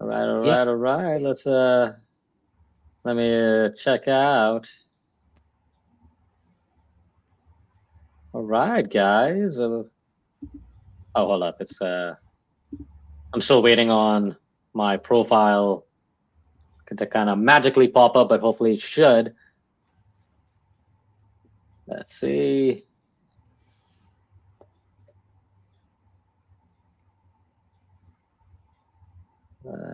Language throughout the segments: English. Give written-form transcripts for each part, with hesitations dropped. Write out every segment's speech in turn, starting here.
Yeah. All right. Let me check out. All right, guys. Hold up. I'm still waiting on my profile to kind of magically pop up, but hopefully it should. Let's see. I don't know.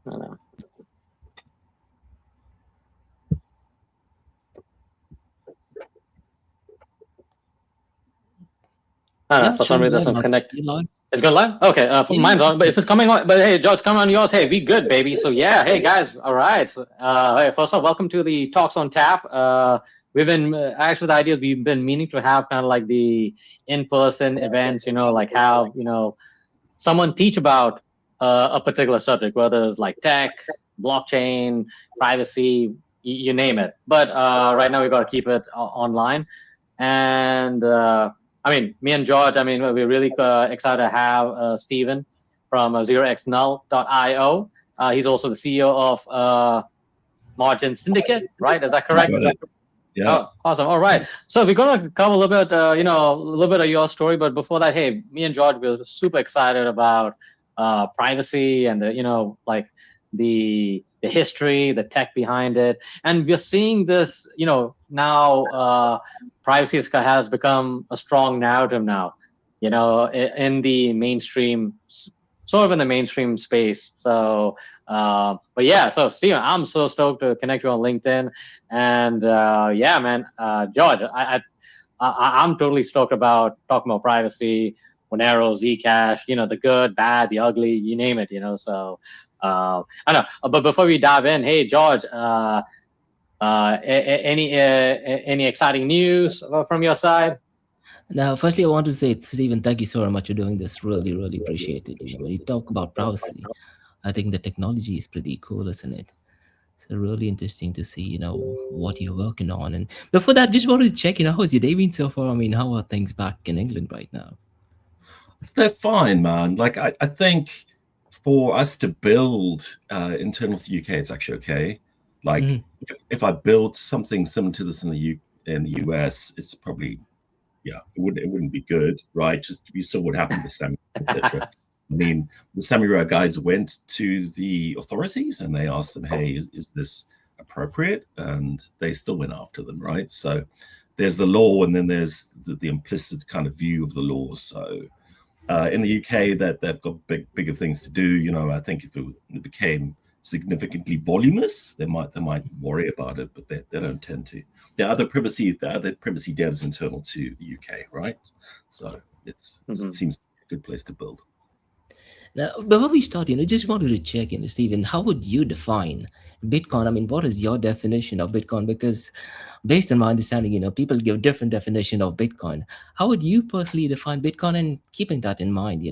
I don't know. Yeah, For some showing reason, live, some man. connect. You live? It's going live? Okay, Yeah. mine's on, but if it's coming on, but hey, George, come on yours. Hey, we good, baby. So yeah, hey guys, all right. So, hey, first off, welcome to the Talks on Tap. We've been actually the idea is we've been meaning to have kind of like the in-person events, like how someone teach about a particular subject, whether it's like tech, blockchain, privacy, you name it. But right now we got to keep it online. And I mean, me and George, I mean, we're really excited to have Steven from 0xnull.io. He's also the CEO of Margin Syndicate, right? Is that correct? Yeah. Oh, awesome. All right. So we're going to cover a little bit, a little bit of your story. But before that, hey, me and George, we're super excited about privacy and like the history, the tech behind it. And we're seeing this, now privacy has become a strong narrative now, in the mainstream, sort of in the mainstream space. So, but yeah, so Steven, I'm so stoked to connect you on LinkedIn. And yeah, man, George, I'm totally stoked about talking about privacy, Monero, Zcash, the good, bad, the ugly, you name it, So I know, but before we dive in, hey George, any exciting news from your side? Now, firstly, I want to say, Stephen, thank you so much for doing this. Really, really appreciate it. When you talk about privacy, I think the technology is pretty cool, isn't it? So really interesting to see, what you're working on. And before that, just wanted to check, how's your day been so far? I mean, how are things back in England right now? They're fine, man. Like I think for us to build internal to the UK, it's actually okay. Like if I build something similar to this in the US, it's probably it wouldn't be good, right? Just you saw what happened with Samurai, etc. I mean, the Samurai guys went to the authorities and they asked them, "Hey, is this appropriate?" And they still went after them, right? So there's the law, and then there's the implicit kind of view of the law. So in the UK, that they've got bigger things to do. I think if it became significantly voluminous, they might worry about it, but they don't tend to. There are other privacy devs internal to the UK, right? So it seems like a good place to build. Now, before we start, just wanted to check in, Stephen, how would you define Bitcoin? I mean, what is your definition of Bitcoin? Because based on my understanding, people give different definition of Bitcoin. How would you personally define Bitcoin? And keeping that in mind,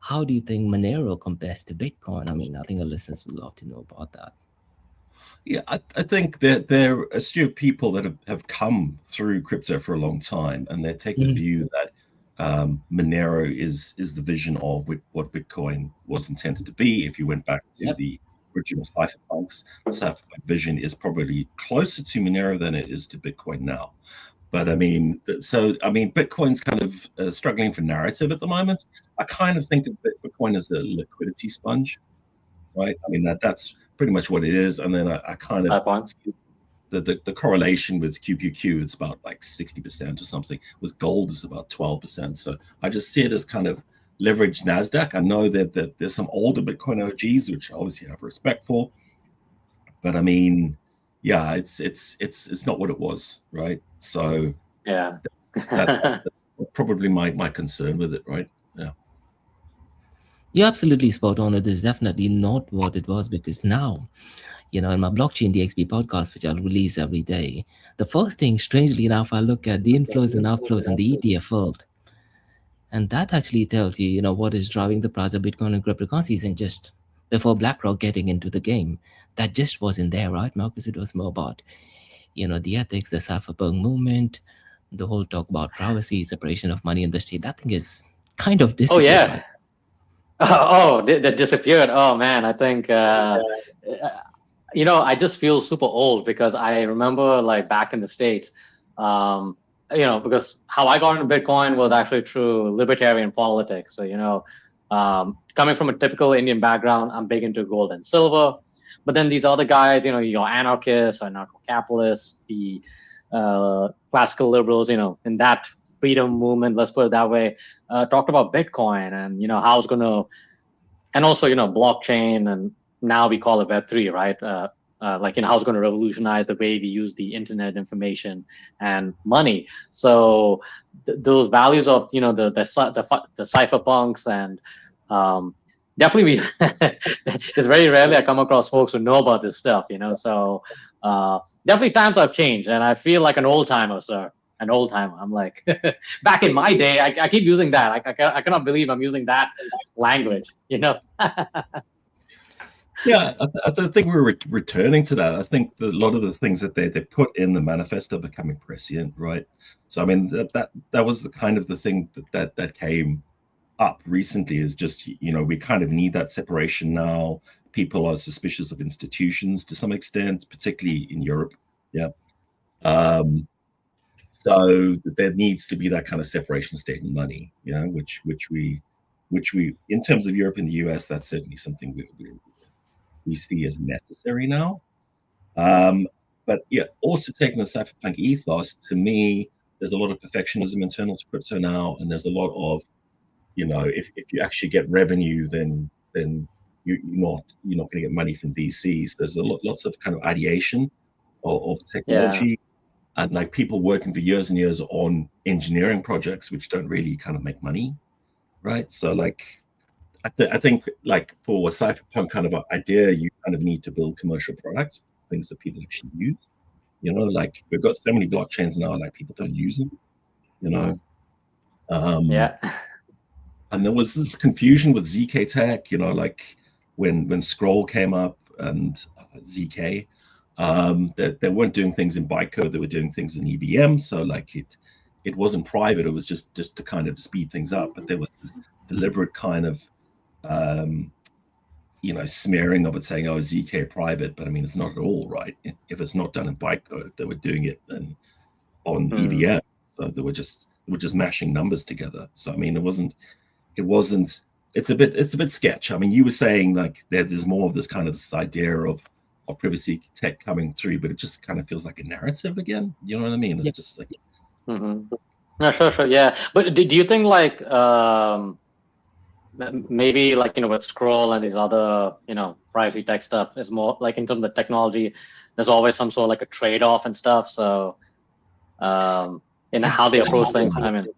how do you think Monero compares to Bitcoin? I mean, I think our listeners would love to know about that. Yeah, I think that there are a slew of people that have come through crypto for a long time, and they take the view that Monero is the vision of what Bitcoin was intended to be. If you went back to the original cypherpunks, the cypherpunk vision is probably closer to Monero than it is to Bitcoin now. But I mean, Bitcoin's kind of struggling for narrative at the moment. I kind of think of Bitcoin as a liquidity sponge, right? I mean, that's pretty much what it is. And then I kind of the correlation with QQQ is about like 60% or something. With gold is about 12%. So I just see it as kind of leveraged NASDAQ. I know that there's some older Bitcoin OGs, which I obviously have respect for. But I mean, yeah, it's not what it was, right? So yeah, that's probably my concern with it, right? Yeah. You're absolutely spot on. It is definitely not what it was, because now, in my Blockchain DXB podcast, which I'll release every day, the first thing, strangely enough, I look at the inflows and outflows in the ETF world. And that actually tells you, what is driving the price of Bitcoin and cryptocurrencies, and just before BlackRock getting into the game. That just wasn't there, right, Marcus? It was more about, the ethics, the cypherpunk movement, the whole talk about privacy, separation of money and the state. That thing is kind of Oh disappeared, yeah. right? Oh, that disappeared. Oh man, I think I just feel super old because I remember like back in the States, um, because how I got into Bitcoin was actually through libertarian politics. So, coming from a typical Indian background, I'm big into gold and silver. But then these other guys, your anarchists or anarcho-capitalists, the classical liberals, in that freedom movement, let's put it that way, talked about Bitcoin and, how it's going to, and also blockchain, and now we call it Web3, right? Like how it's going to revolutionize the way we use the internet, information, and money. So those values of the cypherpunks, and definitely we it's very rarely I come across folks who know about this stuff. So definitely times have changed, and I feel like an old timer, sir. An old timer. I'm like, back in my day, I keep using that. I cannot believe I'm using that language. Yeah, I think we're returning to that. I think that a lot of the things that they put in the manifesto are becoming prescient, right? So I mean that was the kind of the thing that came up recently, is just we kind of need that separation now. People are suspicious of institutions to some extent, particularly in Europe. Yeah. So there needs to be that kind of separation of state and money, which we in terms of Europe and the US, that's certainly something we see as necessary now. But yeah, also taking the cypherpunk ethos, to me, there's a lot of perfectionism internal to crypto now, and there's a lot of, if you actually get revenue, then you're not going to get money from VCs. There's lots of kind of ideation of technology, and like people working for years and years on engineering projects which don't really kind of make money, right? So like I think like for a cypherpunk kind of idea, you kind of need to build commercial products, things that people actually use. Like we've got so many blockchains now, like people don't use them. Yeah. And there was this confusion with ZK Tech, like when Scroll came up and ZK, they weren't doing things in bytecode, they were doing things in EVM. So like it wasn't private, it was just to kind of speed things up. But there was this deliberate kind of smearing of it, saying, oh, ZK private, but I mean, it's not at all, right? If it's not done in bytecode, they were doing it on EVM. So they were just mashing numbers together. So I mean, it's a bit sketch. I mean, you were saying like there's more of this idea of privacy tech coming through, but it just kind of feels like a narrative again. You know what I mean? It's just like No, sure, yeah. But do you think like maybe like with Scroll and these other privacy tech stuff is more like in terms of the technology, there's always some sort of like a trade-off and stuff. So in how they approach things, I mean.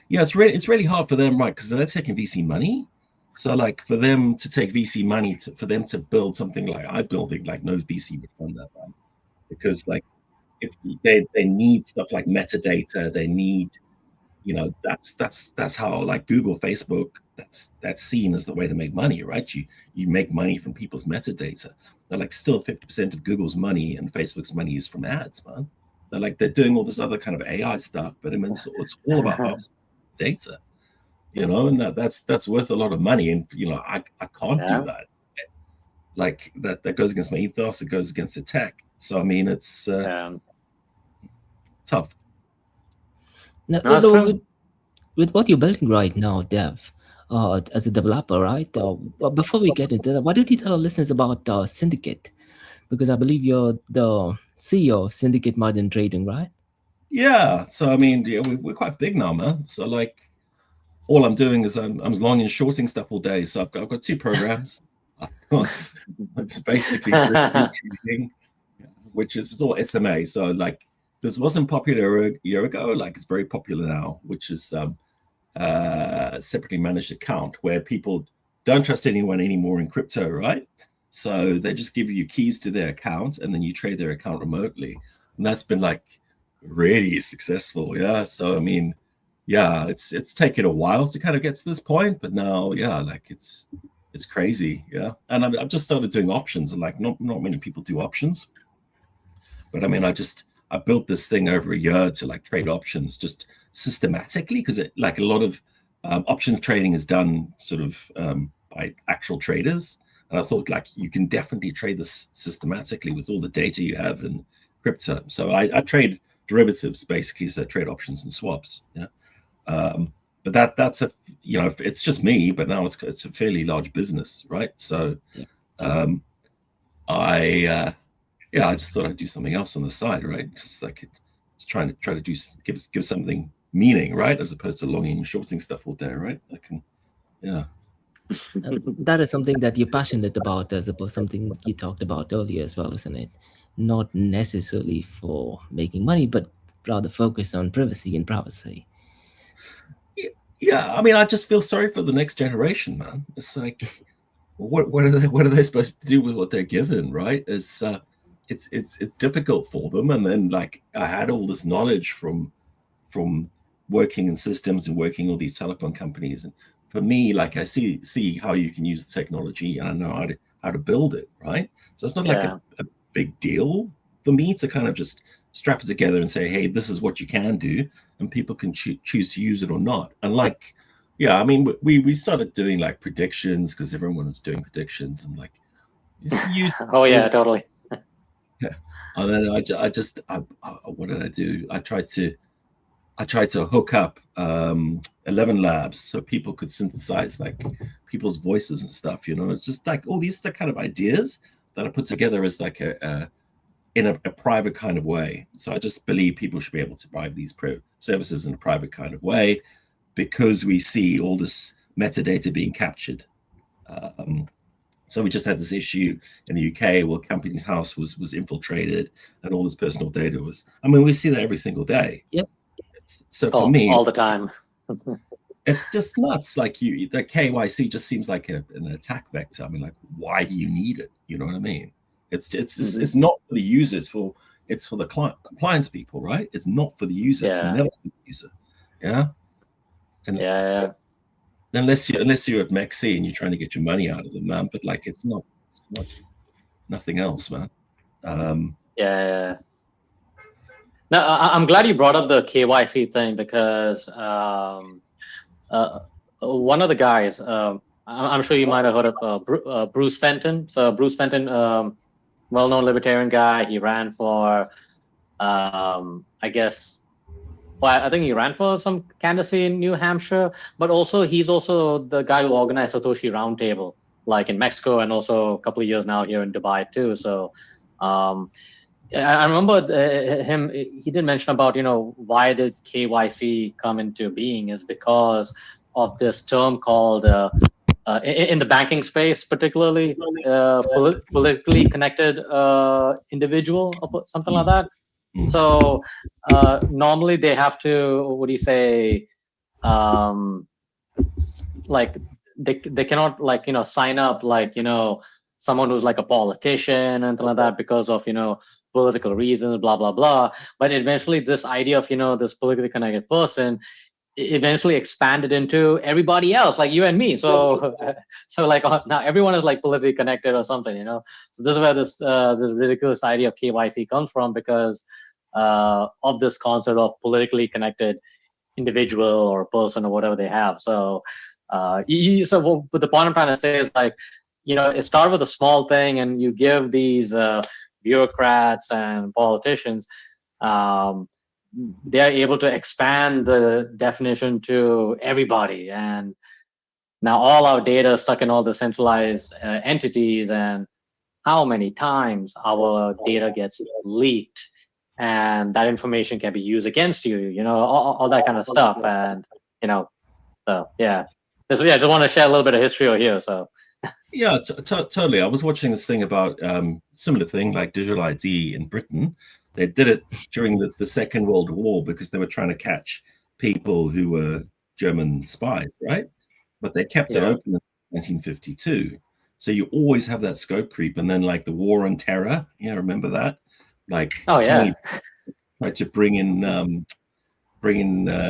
Yeah, it's really hard for them, right? Because they're taking VC money. So like for them to take VC money for them to build something like I building, like no VC would fund that, right? Because like if they need stuff like metadata, they need, that's how like Google, Facebook, that's seen as the way to make money, right? You make money from people's metadata. They're like still 50% of Google's money and Facebook's money is from ads, man. They're doing all this other kind of AI stuff, but I mean it's all about data, and that's worth a lot of money, and I can't do that. Like that goes against my ethos, it goes against the tech. So I mean it's tough. Now, with what you're building right now, Dev, as a developer, right? Before we get into that, why don't you tell our listeners about Syndicate? Because I believe you're the CEO of Syndicate Margin Trading, right? Yeah. So I mean, yeah, we're quite big now, man. So like, all I'm doing is I'm long and shorting stuff all day. So I've got 2 programs. It's basically trading, which is all SMA. So like, this wasn't popular a year ago. Like it's very popular now, which is a separately managed account where people don't trust anyone anymore in crypto, right? So they just give you keys to their account and then you trade their account remotely. And that's been like really successful. Yeah. So I mean, yeah, it's taken a while to kind of get to this point, but now, yeah, like it's It's crazy, yeah. And I've just started doing options, and like not many people do options, but I mean, I built this thing over a year to like trade options just systematically, because it like a lot of options trading is done sort of by actual traders, and I thought like you can definitely trade this systematically with all the data you have in crypto. So I trade derivatives basically, so I trade options and swaps. Yeah. But that's a, you know, it's just me, but now it's a fairly large business, right? So Yeah. um, I just thought I'd do something else on the side, right? Because like it's try to do give something meaning, right, as opposed to longing and shorting stuff all day, right? I can, yeah. That is something that you're passionate about, as opposed something you talked about earlier as well, isn't it? Not necessarily for making money, but rather focus on privacy and privacy. Yeah, I mean, I just feel sorry for the next generation, man. It's like, what are they supposed to do with what they're given, right? It's difficult for them. And then like I had all this knowledge from working in systems and working all these telecom companies, and for me, like I see how you can use the technology, and I know how to build it, right? So it's not like a big deal for me to kind of just strap it together and say, hey, this is what you can do, and people can choose to use it or not. And like, yeah, I mean, we started doing like predictions because everyone was doing predictions, and like use Oh yeah, totally. yeah. And then what did I do? I tried to hook up 11 labs so people could synthesize like people's voices and stuff. You know, it's just like all these kind of ideas that I put together as like in a private kind of way. So I just believe people should be able to provide these services in a private kind of way, because we see all this metadata being captured. So we just had this issue in the UK where Company's house was infiltrated, and all this personal data was. I mean, we see that every single day. Yep. So for me, all the time. it's just nuts. Like the KYC just seems like an attack vector. I mean, like, why do you need it? You know what I mean? It's not for the users. It's for the compliance people, right? It's not for the user. It's never for the user. Yeah. And yeah. unless you're at Mexi and you're trying to get your money out of them, man. But like, it's not nothing else, man. Yeah. No, I'm glad you brought up the KYC thing, because one of the guys, I'm sure you might have heard of Bruce Fenton. So Bruce Fenton, well-known libertarian guy. He ran for, I guess, well, I think he ran for some candidacy in New Hampshire, but he's also the guy who organized Satoshi Roundtable, like in Mexico, and also a couple of years now here in Dubai too. So I remember him. He did mention about, why did KYC come into being, is because of this term called in the banking space, particularly politically connected individual, or something like that. So normally they have to, what do you say, like they cannot, like, sign up, like, someone who's like a politician and anything like that, because of, political reasons, blah blah blah. But eventually this idea of, this politically connected person eventually expanded into everybody else, like you and me. So like now everyone is like politically connected or something. So this is where this ridiculous idea of KYC comes from, because of this concept of politically connected individual or person or whatever they have. So so what the point I'm trying to say is, like, it started with a small thing, and you give these bureaucrats and politicians, they are able to expand the definition to everybody, and now all our data is stuck in all the centralized entities, and how many times our data gets leaked, and that information can be used against you, all that kind of stuff. And so yeah, I just want to share a little bit of history over here. So yeah, totally. I was watching this thing about similar thing like digital ID in Britain. They did it during the Second World War because they were trying to catch people who were German spies, right? But they kept it open in 1952. So you always have that scope creep. And then like the War on Terror, remember that? Like, Tony tried to bring in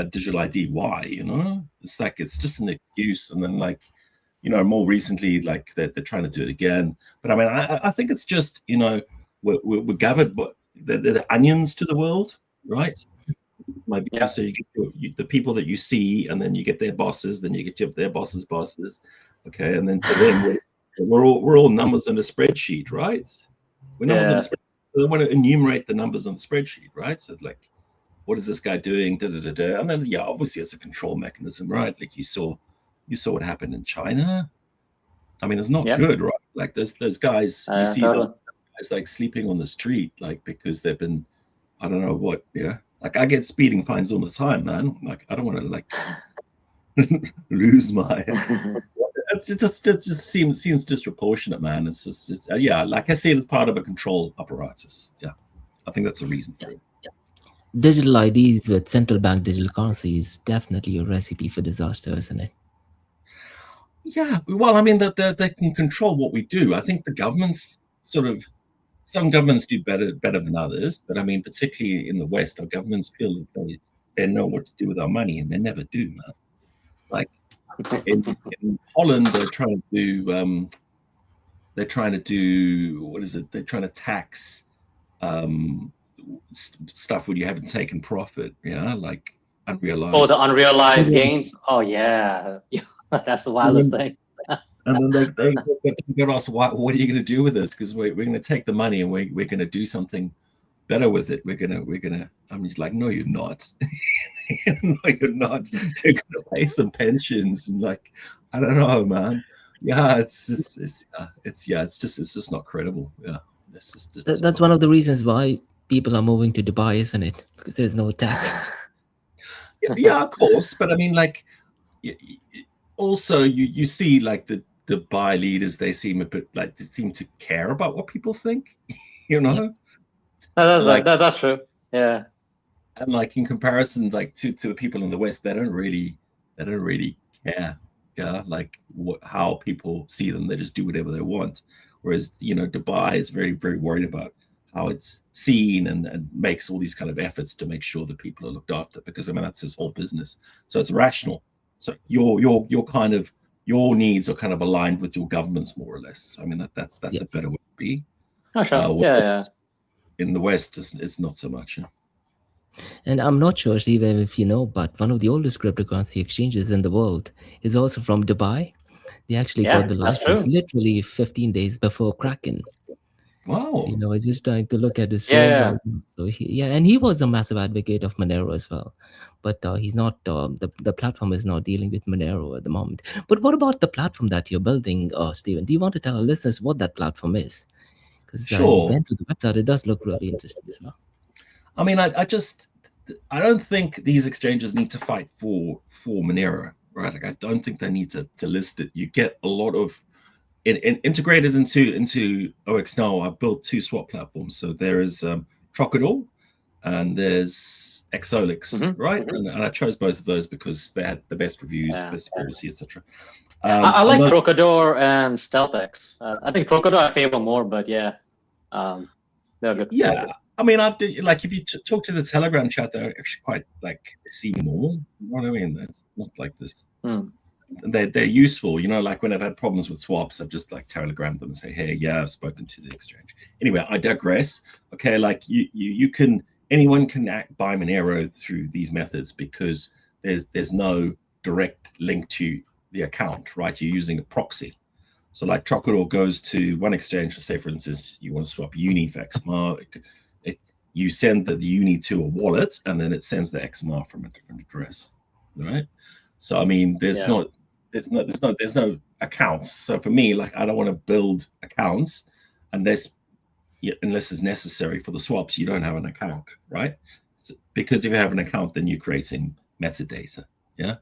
digital ID. Why? It's like, it's just an excuse. And then like more recently, like they're trying to do it again. But I mean, I think it's just, we're gathered, but they're the onions to the world, right? My view. Yeah. So you get the people that you see, and then you get their bosses, then you get their bosses' bosses, okay, and then to them, we're all numbers on a spreadsheet, right? We're numbers on a spreadsheet. So they want to enumerate the numbers on the spreadsheet, right? So like, what is this guy doing? Da, da, da, da. And then obviously it's a control mechanism, right? Like you saw what happened in China. I mean, it's not good, right? Like those guys, you see those guys like sleeping on the street, like because they've been, I don't know what, like I get speeding fines all the time, man. Like I don't want to like lose my. It just seems disproportionate, man. It's just like I say, it's part of a control apparatus. Yeah, I think that's the reason for it. Digital IDs with central bank digital currency is definitely a recipe for disaster, isn't it? Yeah, well, I mean, that they can control what we do. I think the governments some governments do better than others, but I mean, particularly in the West, our governments feel they know what to do with our money, and they never do, man. Like in Holland, they're trying to do what is it? They're trying to tax stuff when you haven't taken profit, like unrealized. Oh, the unrealized gains. Oh yeah, that's the wildest thing. And then they get asked, what are you going to do with this? Because we're going to take the money and we're going to do something better with it. We're gonna. I'm just like, no, you're not. No, you're not. You're going to pay some pensions and like, I don't know, man. Yeah, it's just not credible. Yeah, that's one of the reasons why people are moving to Dubai, isn't it? Because there's no tax. Yeah, of course. But I mean, like, also you see like the Dubai leaders, they seem a bit like they seem to care about what people think, That's true. Yeah. And like in comparison, like to the people in the West, they don't really care. Yeah, like how people see them, they just do whatever they want. Whereas Dubai is very, very worried about how it's seen and makes all these kind of efforts to make sure that people are looked after, because I mean that's his whole business. So it's rational. So your kind of your needs are kind of aligned with your government's more or less. So, I mean that's a better way to be. Oh, sure. Yeah. In the West, it's not so much. Yeah. And I'm not sure, Steven, if you know, but one of the oldest cryptocurrency exchanges in the world is also from Dubai. They actually got the license literally 15 days before Kraken. Wow. I was just trying to look at his Yeah. So and he was a massive advocate of Monero as well. But he's not, the platform is not dealing with Monero at the moment. But what about the platform that you're building, Steven? Do you want to tell our listeners what that platform is? Because I went to the website, it does look really interesting as well. I mean, I don't think these exchanges need to fight for Monero, right? Like, I don't think they need to list it. You get a lot of integrated into OX now. I've built two swap platforms. So there is Trocador and there's Exolix, right? And I chose both of those because they had the best reviews, best privacy, etc. I like Trocador and StealthX. I think Trocador I favor more, but they're good. Yeah. I mean, if you talk to the Telegram chat, they're actually quite like see more. You know what I mean? It's not like this. They're useful. Like when I've had problems with swaps, I've just like telegrammed them and say, hey, I've spoken to the exchange. Anyway, I digress. Okay, like anyone can buy Monero through these methods because there's no direct link to the account, right? You're using a proxy. So like Trocador goes to one exchange, say for instance, you want to swap Uni for XMR. You send the Uni to a wallet, and then it sends the XMR from a different address, right? So I mean, there's no accounts. So for me, like I don't want to build accounts unless it's necessary for the swaps. You don't have an account, right? So, because if you have an account, then you're creating metadata. Yeah,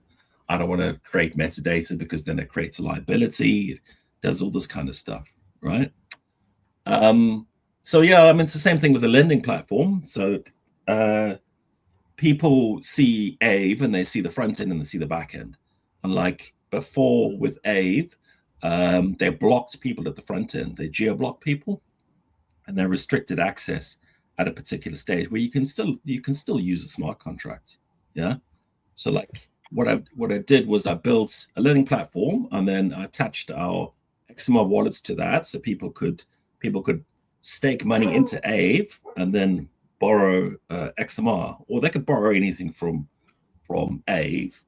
I don't want to create metadata because then it creates a liability. It does all this kind of stuff, right? So I mean, it's the same thing with the lending platform. So people see Aave and they see the front end and they see the back end. And like before with Aave, they blocked people at the front end. They geo-blocked people, and they restricted access at a particular stage where you can still use a smart contract. Yeah. So like what I did was I built a lending platform, and then I attached our XMR wallets to that, so people could stake money into Aave and then borrow XMR, or they could borrow anything from Aave.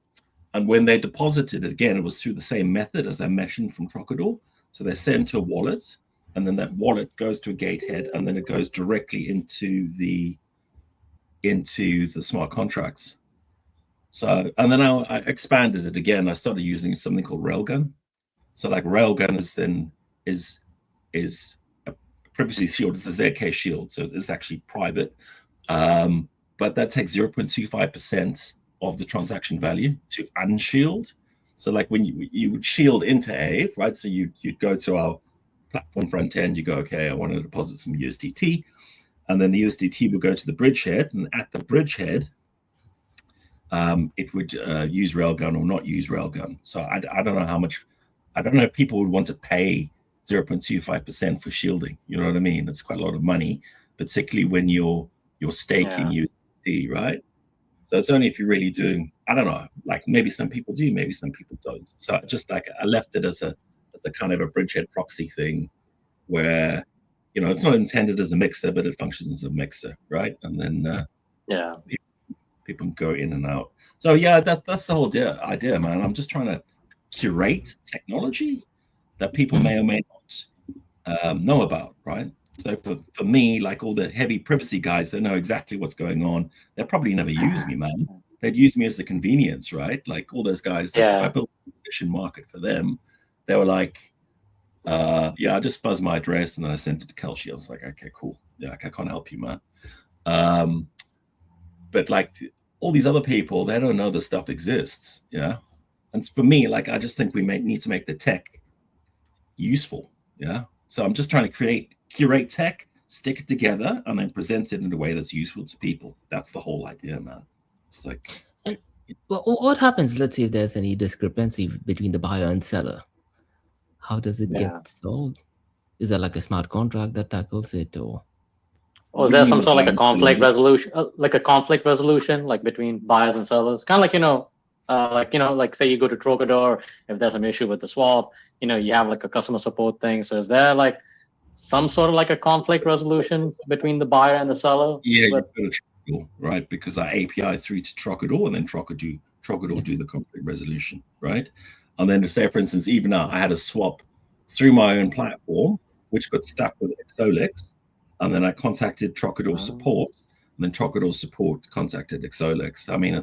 And when they deposited it, again, it was through the same method as I mentioned from Trocador. So they send to a wallet, and then that wallet goes to a gatehead, and then it goes directly into the smart contracts. So, and then I expanded it again. I started using something called Railgun. So like Railgun is a privacy shield. It's a ZK shield, so it's actually private. But that takes 0.25% of the transaction value to unshield. So like when you would shield into Aave, right? So you'd go to our platform front end, you go, okay, I want to deposit some USDT. And then the USDT will go to the bridgehead, and at the bridgehead, it would use Railgun or not use Railgun. So I don't know how much, I don't know if people would want to pay 0.25% for shielding. You know what I mean? It's quite a lot of money, particularly when you're staking USDT, right? So it's only if you're really doing, I don't know, like maybe some people do, maybe some people don't. So just like I left it as a kind of a bridgehead proxy thing where, you know, it's not intended as a mixer, but it functions as a mixer, right? And then people can go in and out. So yeah, that's the whole idea, man. I'm just trying to curate technology that people may or may not know about, right? So for me, like all the heavy privacy guys, they know exactly what's going on. They'll probably never use me, man. They'd use me as the convenience, right? Like all those guys, like if I built a prediction market for them, they were like, I just buzzed my address and then I sent it to Kelshi. I was like, okay, cool. Yeah, I can't help you, man. But like all these other people, they don't know this stuff exists, yeah. And for me, like I just think we need to make the tech useful, yeah. So I'm just trying to curate tech, stick it together, and then present it in a way that's useful to people. That's the whole idea, man. It's like, and what happens? Let's say if there's any discrepancy between the buyer and seller, how does it get solved? Is there like a smart contract that tackles it, or is there some sort of like a conflict resolution, like between buyers and sellers? Kind of like say you go to Trocador, if there's an issue with the swap, you have like a customer support thing. So is there like some sort of like a conflict resolution between the buyer and the seller? Yeah, you've got a Trocador, right? Because I API through to Trocador, and then Trocador do the conflict resolution, right? And then say, for instance, even now I had a swap through my own platform, which got stuck with Exolix, and then I contacted Trocador support, and then Trocador support contacted Exolix. I mean,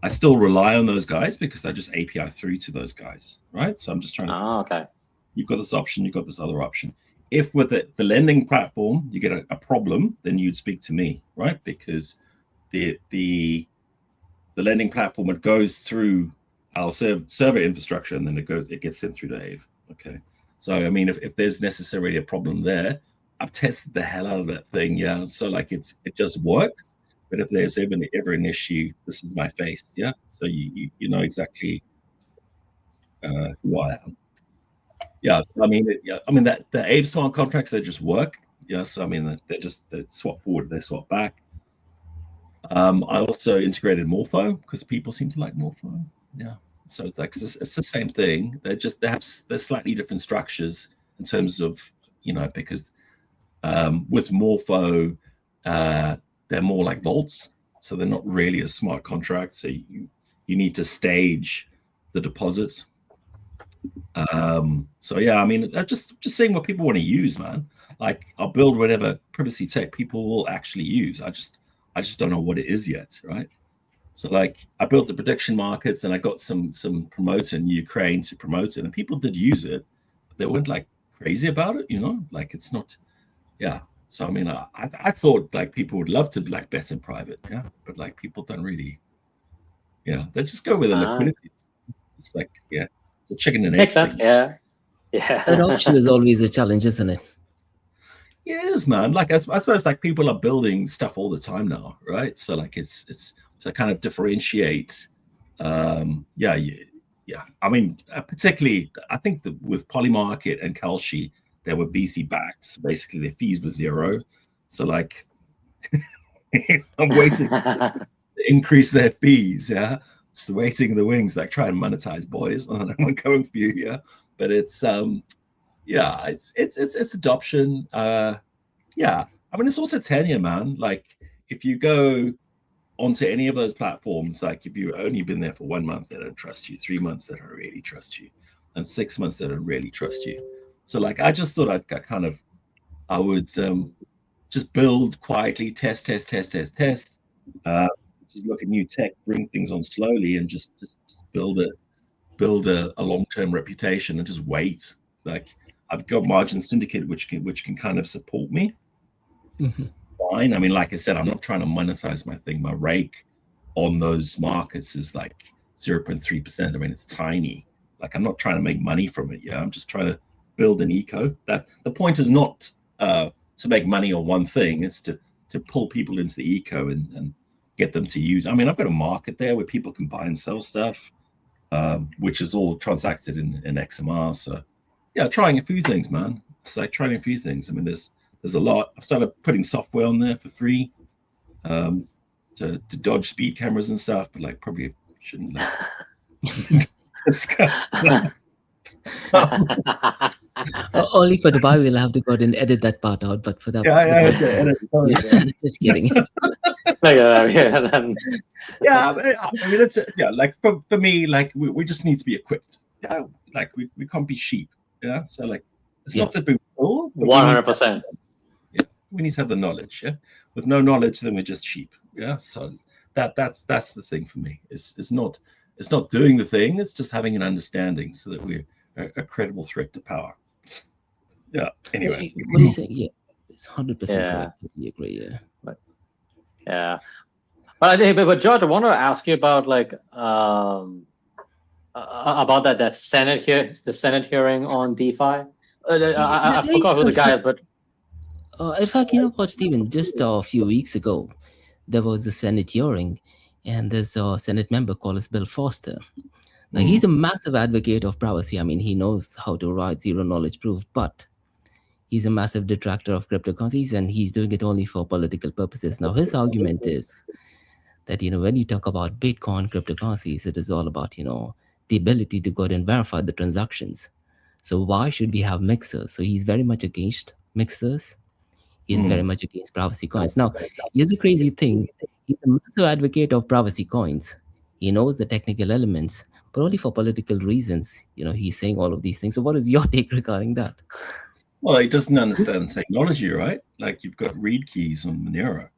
I still rely on those guys because I just API through to those guys, right? So I'm just trying to. Okay. You've got this option, you've got this other option. If with the lending platform you get a problem, then you'd speak to me, right? Because the lending platform, it goes through our server infrastructure, and then it gets sent through to Aave. Okay. So I mean, if there's necessarily a problem there, I've tested the hell out of that thing, yeah. So like it just works. But if there's ever an issue, this is my face, yeah. So you know exactly who I am. Yeah, I mean, that the Aave smart contracts, they just work. Yes, I mean they swap forward, they swap back. I also integrated Morpho because people seem to like Morpho. Yeah, so it's like it's the same thing. They're slightly different structures in terms of because with Morpho they're more like vaults, so they're not really a smart contract. So you need to stage the deposit. So yeah, I mean, just seeing what people want to use, man. Like I'll build whatever privacy tech people will actually use. I just don't know what it is yet, right? So like I built the prediction markets, and I got some promoter in Ukraine to promote it, and people did use it, but they weren't like crazy about it, like it's not, yeah. So I mean, I thought like people would love to like bet in private, yeah, but like people don't really, they just go with the liquidity. It's like, yeah, it's a chicken and egg. Makes sense, yeah. Adoption is always a challenge, isn't it? Yeah, it is, man. Like I suppose like people are building stuff all the time now, right? So like it's to kind of differentiate. Yeah. I mean, particularly, I think that with Polymarket and Kalshi, they were VC backed. So basically, their fees were zero. So like, I'm waiting to increase their fees. Yeah, just waiting in the wings, like try and monetize, boys. I'm going for you, yeah. But it's it's adoption. Yeah, I mean, it's also tenure, man. Like if you go onto any of those platforms, like if you've only been there for 1 month, they don't trust you. 3 months, they don't really trust you, and 6 months, they don't really trust you. So like, I just thought I would just build quietly, test. Just look at new tech, bring things on slowly, and just build a long-term reputation, and just wait. Like I've got Margin Syndicate, which can kind of support me. Mm-hmm. Fine. I mean, like I said, I'm not trying to monetize my thing. My rake on those markets is like 0.3%. I mean, it's tiny. Like I'm not trying to make money from it. Yeah, I'm just trying to build an eco. That the point is not to make money on one thing. It's to pull people into the eco and get them to use. I mean, I've got a market there where people can buy and sell stuff, which is all transacted in XMR. So yeah, trying a few things, man. It's like trying a few things. I mean, there's a lot. I've started putting software on there for free to dodge speed cameras and stuff, but like probably shouldn't discuss that. Only for the bar, we'll have to go ahead and edit that part out. But for that, just kidding. I mean, it's like for me, like we just need to be equipped. Yeah, like we can't be sheep. Yeah, so like it's not that we're cool. 100%. We need to have the knowledge. Yeah, with no knowledge, then we're just sheep. Yeah, so that's the thing for me. It's not doing the thing. It's just having an understanding so that we're a credible threat to power. Yeah. Anyway, what do you say? Yeah, it's 100% correct. I agree. Yeah. But George, I want to ask you about like about that Senate here, the Senate hearing on DeFi. I forgot who the guy is, but in fact, you know what, Steven? Just a few weeks ago, there was a Senate hearing, and there's a Senate member called Bill Foster. Now, he's a massive advocate of privacy. I mean, he knows how to write zero knowledge proof, but he's a massive detractor of cryptocurrencies, and he's doing it only for political purposes. Now, his argument is that, when you talk about Bitcoin cryptocurrencies, it is all about, the ability to go ahead and verify the transactions. So why should we have mixers? So he's very much against mixers. He's very much against privacy coins. Now, here's the crazy thing. He's a massive advocate of privacy coins. He knows the technical elements, but only for political reasons. He's saying all of these things. So what is your take regarding that? Well, he doesn't understand technology, right? Like you've got read keys on Monero.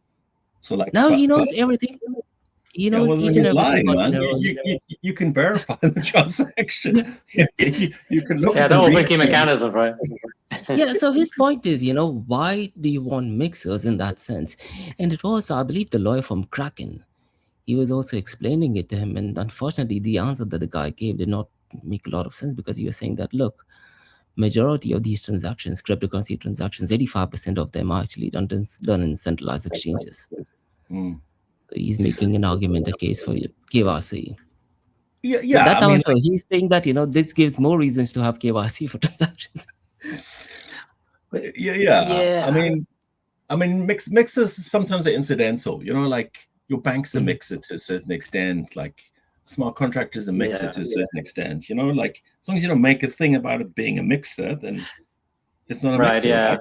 So like now he knows everything. He knows each and everything. You can verify the transaction. you can look at the open key mechanism, right? Yeah, so his point is, why do you want mixers in that sense? And it was, I believe, the lawyer from Kraken. He was also explaining it to him, and unfortunately, the answer that the guy gave did not make a lot of sense, because he was saying that, look, majority of these transactions, cryptocurrency transactions, 85% of them are actually done in centralized exchanges. So he's making an argument, a case for KYC. Yeah. So that answer, he's saying that, this gives more reasons to have KYC for transactions. Yeah. I mean, mixers sometimes are incidental. Like your bank's a mixer to a certain extent. Like smart contract is a mixer to a certain extent. Like as long as you don't make a thing about it being a mixer, then it's not a mixer. Yeah.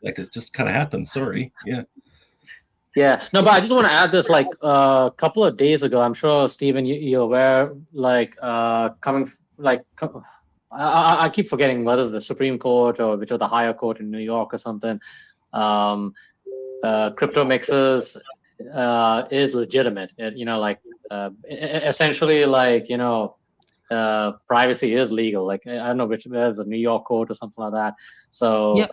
Like it just kind of happens. Sorry. Yeah. Yeah. No, but I just want to add this. Like a couple of days ago, I'm sure Steven, you're aware. Like I keep forgetting whether it's the Supreme Court or which are the higher court in New York or something. Crypto mixers is legitimate. Essentially, privacy is legal. Like I don't know which, there's a New York court or something like that. So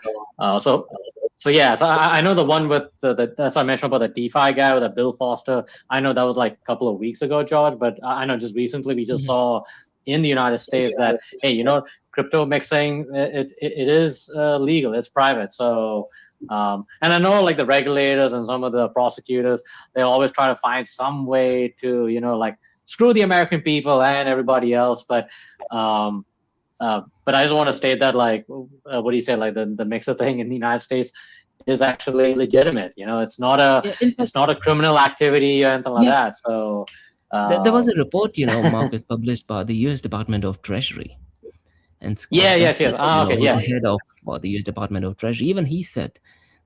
So I know the one with that's I mentioned about the DeFi guy with the Bill Foster. I know that was like a couple of weeks ago, George, but I know just recently we just saw in the United States that, hey, crypto mixing, it is legal, it's private. So and I know like the regulators and some of the prosecutors, they always try to find some way to, like screw the American people and everybody else. But I just want to state that, like, what do you say, like the mixer thing in the United States is actually legitimate. It's not a criminal activity or anything like that. So There was a Um, report, Marcus, published by the U.S. Department of Treasury, and yeah, Scott yes, Bessler, yes. Ah, okay, who's the yes, head of the U.S. Department of Treasury. Even he said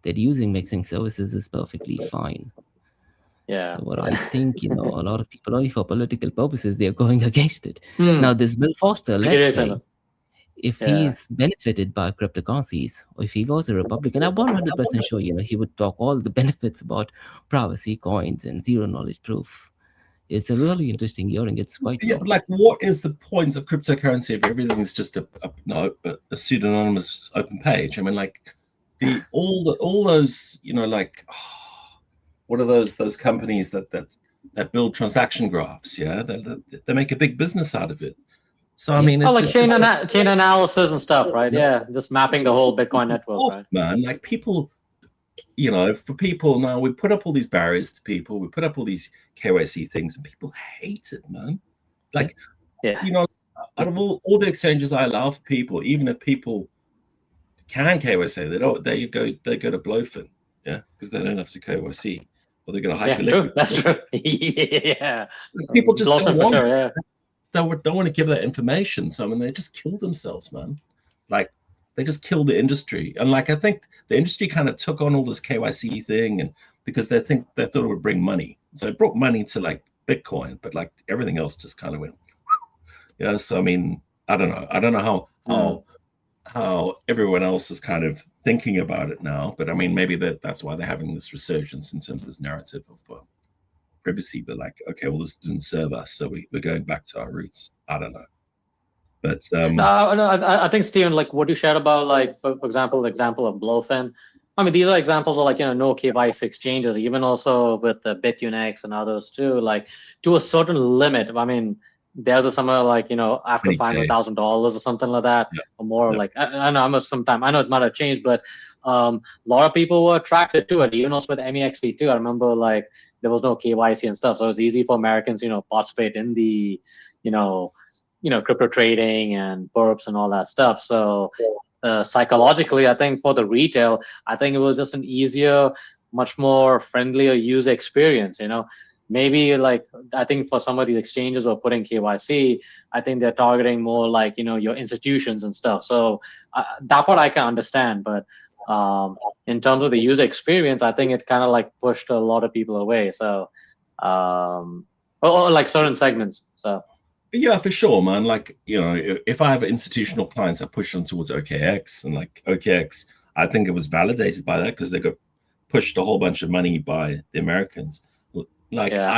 that using mixing services is perfectly fine. yeah. So what I think, a lot of people, only for political purposes, they're going against it. Hmm. Now, this Bill Foster, It let's is, say, if yeah, he's benefited by cryptocurrencies, or if he was a Republican, I'm 100% sure, he would talk all the benefits about privacy coins and zero knowledge proof. It's a really interesting hearing. It's quite Yeah, long. but like, what is the point of cryptocurrency if everything is just a pseudonymous open page? I mean, like all those, like what are those companies that build transaction graphs? Yeah, they make a big business out of it. So I Yep. mean, oh, it's like it's just chain analysis and stuff, right? Yeah, just mapping the whole Bitcoin network, off, right? man. Like people, for people now, we put up all these barriers to people. We put up all these KYC things, and people hate it, man. Like, Yeah, out of all the exchanges I allow for people, even if people can KYC, they go to Blowfin, yeah, because they don't have to KYC, or they go to yeah, true. Hyperliquid. That's true. Yeah, People just don't Blossom for want sure. Yeah, don't want to give that information. So I mean, they just kill themselves, man. Like they just kill the industry. And like I think the industry kind of took on all this KYC thing, and because they thought it would bring money. So it brought money to like Bitcoin, but like everything else just kind of went. Yeah. So I mean, I don't know. I don't know how everyone else is kind of thinking about it now, but I mean, maybe that's why they're having this resurgence in terms of this narrative of privacy. But like, okay, well, this didn't serve us, so we're going back to our roots. I don't know, but no, I think Steven, like what you shared about, like for example, the example of Blowfin. I mean, these are examples of like no KYC exchanges, even also with the BitUnix and others too. Like to a certain limit. I mean, there's a somewhere like after 20K. $500,000 or something like that, Yeah, or more. yeah. Like I know I know it might have changed, but a lot of people were attracted to it. Even also with MEXC too. I remember like there was no KYC and stuff, so it was easy for Americans, participate in the you know crypto trading and burps and all that stuff. So psychologically, I think for the retail, I think it was just an easier, much more friendlier user experience. Maybe like I think for some of these exchanges who are putting KYC, I think they're targeting more like your institutions and stuff. So that part I can understand, but in terms of the user experience, I think it kind of like pushed a lot of people away. So or like certain segments. So. Yeah, for sure, man. Like, if I have institutional clients, I push them towards OKX, and like OKX, I think it was validated by that because they got pushed a whole bunch of money by the Americans. Like, Yeah.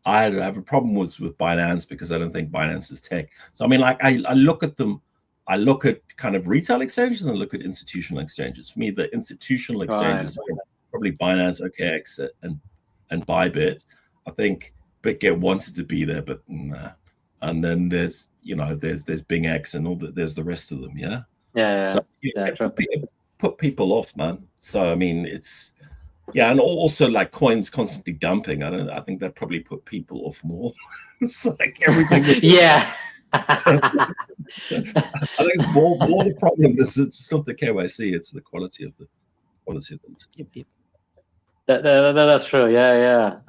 I have a problem with Binance because I don't think Binance is tech. So I mean, like, I look at them, I look at kind of retail exchanges and I look at institutional exchanges. For me, the institutional exchanges are probably Binance, OKX, and Bybit. I think BitGet wanted to be there, but nah. And then there's BingX and all that. There's the rest of them, yeah. Yeah. So it put people off, man. So I mean, and also like coins constantly dumping. I think that probably put people off more. It's like everything. Yeah. I think it's more the problem. It's not the KYC. It's the quality of the list. Yep. That's true. Yeah.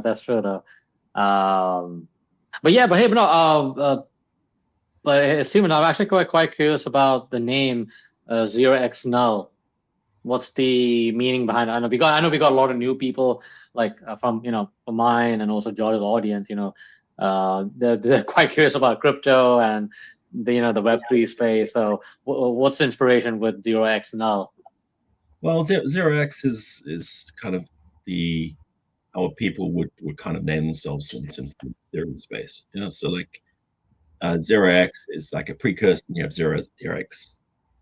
That's true though. But hey, but no. But Steven, I'm actually quite curious about the name 0x null. What's the meaning behind it? I know we got a lot of new people like from mine and also George's audience. They're quite curious about crypto and the the Web3 space. So what's the inspiration with 0x null? Well, 0x is kind of how people would kind of name themselves in terms of the Ethereum space. So like 0x is like a precursor, and you have 0x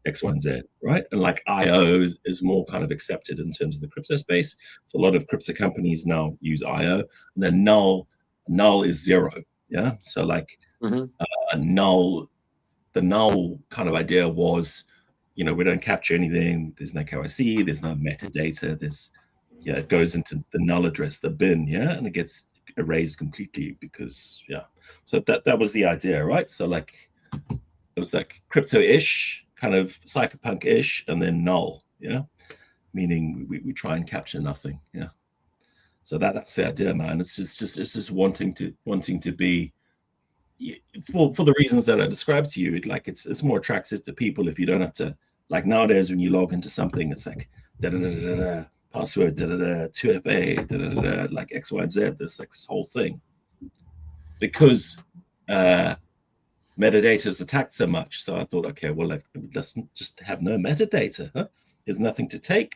X, Y, and Z, right? And like IO is more kind of accepted in terms of the crypto space. So a lot of crypto companies now use IO. And then null is zero. Yeah. So like null, the null kind of idea was, we don't capture anything. There's no KYC. There's no metadata. It goes into the null address, the bin, yeah, and it gets erased completely because, So that was the idea, right? So like it was like crypto-ish, kind of cypherpunk-ish, and then null, meaning we try and capture nothing, So that's the idea, man. It's just wanting to be, for the reasons that I described to you. It's more attractive to people if you don't have to, like nowadays when you log into something, it's like da da da da da password da da da 2FA da da da like X Y and Z. There's like this whole thing because metadata is attacked so much. So I thought, okay, well, let's just have no metadata. Huh? There's nothing to take.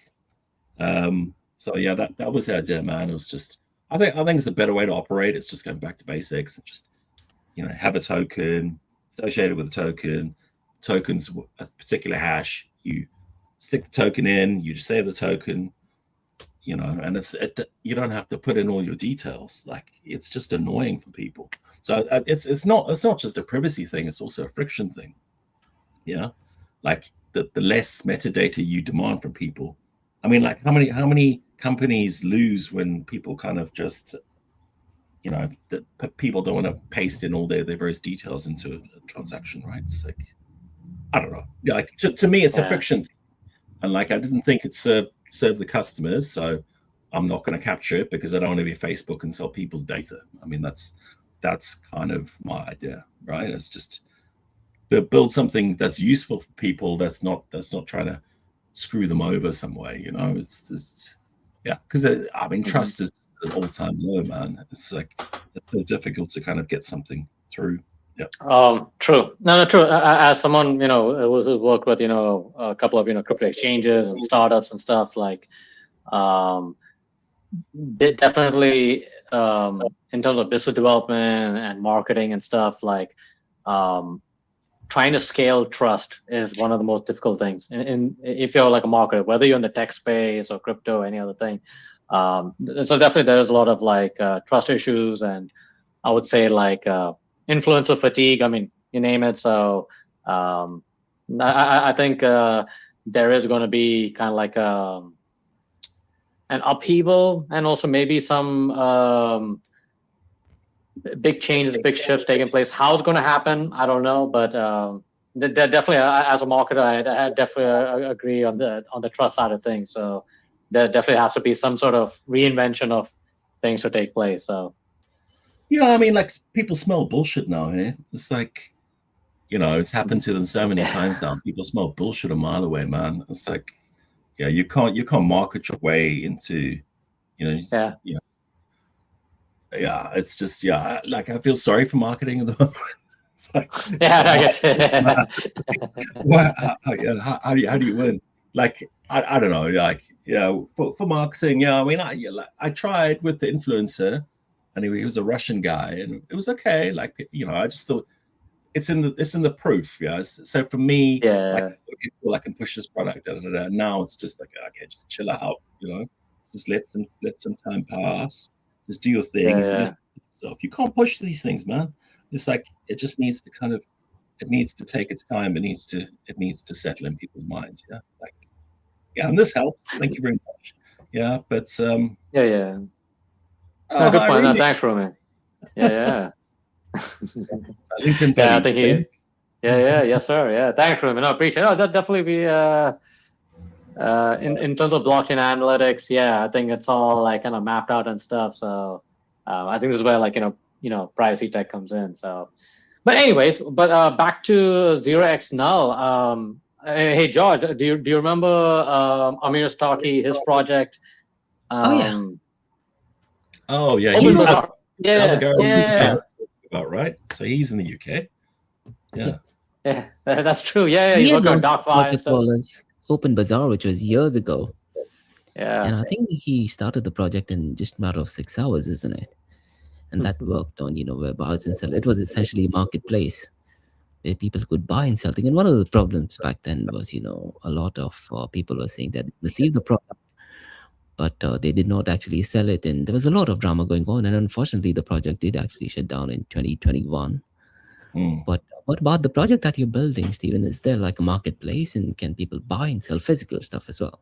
So yeah, that was the idea, man. It was just, I think it's the better way to operate. It's just going back to basics and just, have a token associated with a token. Tokens a particular hash. You stick the token in. You just save the token. And you don't have to put in all your details. Like it's just annoying for people. So it's not just a privacy thing. It's also a friction thing. Yeah, like the less metadata you demand from people. I mean, like how many companies lose when people kind of just, people don't want to paste in all their various details into a transaction, right? It's like, I don't know. Yeah, like to me, it's a friction thing. And like, I didn't think it served the customers. So I'm not going to capture it because I don't want to be Facebook and sell people's data. I mean, that's kind of my idea, right? It's just build something that's useful for people. That's not trying to screw them over some way, It's just, because I mean, trust is at an all-time low, man. It's like it's so difficult to kind of get something through. Yeah. True. No, true. As someone who's worked with a couple of crypto exchanges and startups and stuff, like definitely in terms of business development and marketing and stuff, like trying to scale trust is one of the most difficult things. And if you're like a marketer, whether you're in the tech space or crypto or any other thing, so definitely there's a lot of like trust issues, and I would say like influencer fatigue. I mean, you name it. So I think there is going to be kind of like an upheaval, and also maybe some big changes, big shifts taking place. How it's going to happen, I don't know, but definitely, as a marketer, I definitely agree on the trust side of things. So there definitely has to be some sort of reinvention of things to take place. So I mean, like people smell bullshit now. Here, it's like, it's happened to them so many times now. People smell bullshit a mile away, man. It's like, you can't market your way into, Yeah, it's just like I feel sorry for marketing at the moment. It's like, I get you. How do you win? Like I don't know. Like for marketing, I mean I tried with the influencer, and he was a Russian guy, and it was okay. Like I just thought it's in the proof. So for me, like I can push this product. Now it's just like, okay, just chill out. Just let some time pass. Just do your thing. So if you can't push these things, man, it's like it just needs to it needs to take its time. It needs to settle in people's minds. And this helps. Thank you very much. But no, good point. No, thanks, Roman. LinkedIn buddy. I think he. Yes, sir. Thanks, Roman. I appreciate it. That definitely be. In terms of blockchain analytics, I think it's all like kind of mapped out and stuff. So I think this is where like privacy tech comes in. So, but anyways, back to 0x null. Hey George, do you remember Amir Starkey, his project? Oh yeah. Open Bazaar. About right. So he's in the UK. Yeah, that's true. He worked on DocFi and stuff. Open Bazaar, which was years ago. And I think he started the project in just a matter of 6 hours, isn't it? And that worked on, where buyers and sellers. It was essentially a marketplace where people could buy and sell things. And one of the problems back then was, a lot of people were saying that they received the product, but they did not actually sell it. And there was a lot of drama going on. And unfortunately, the project did actually shut down in 2021. But what about the project that you're building, Steven? Is there like a marketplace, and can people buy and sell physical stuff as well?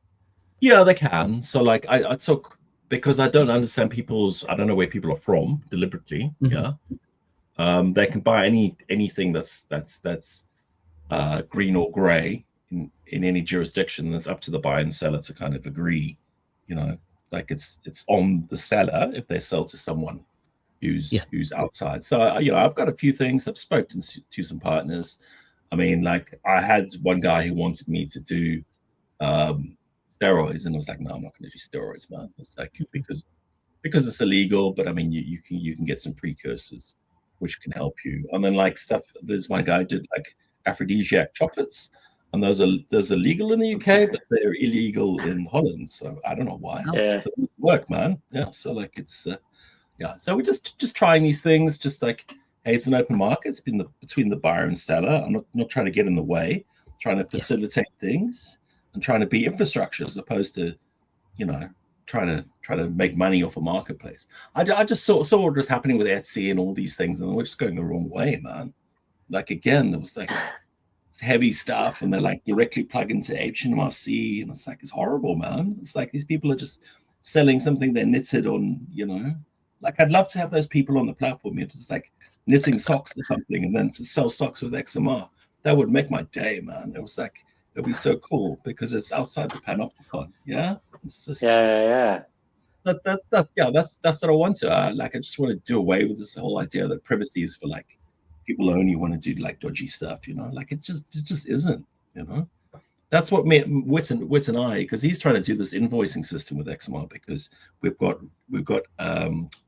Yeah, they can. So like I took, because I don't understand I don't know where people are from deliberately. They can buy anything that's green or gray in any jurisdiction. That's up to the buyer and seller to kind of agree, Like it's on the seller if they sell to someone who's outside. So I've got a few things. I've spoken to some partners. I mean, like I had one guy who wanted me to do steroids, and I was like, no, I'm not going to do steroids, man. It's like because it's illegal, but I mean, you can get some precursors which can help you. And then like stuff. There's one guy who did like aphrodisiac chocolates, and those are legal in the UK, but they're illegal in Holland. So I don't know why. Yeah. So it work, man. Yeah. So like it's So we're just trying these things, just like, hey, it's an open market. It's been between the buyer and seller. I'm not trying to get in the way. I'm trying to facilitate things and trying to be infrastructure as opposed to, trying to make money off a marketplace. I just saw what was happening with Etsy and all these things, and we're just going the wrong way, man. Like again, there was like it's heavy stuff, and they're like directly plug into HMRC, and it's like it's horrible, man. It's like these people are just selling something they knitted on, Like I'd love to have those people on the platform. It's just like knitting socks or something, and then to sell socks with XMR. That would make my day, man. It was like it'd be so cool because it's outside the panopticon. Yeah, it's just yeah. That's what I want to. I just want to do away with this whole idea that privacy is for like people who only want to do like dodgy stuff. Like it just isn't. That's what Wit and I, because he's trying to do this invoicing system with XMR, because we've got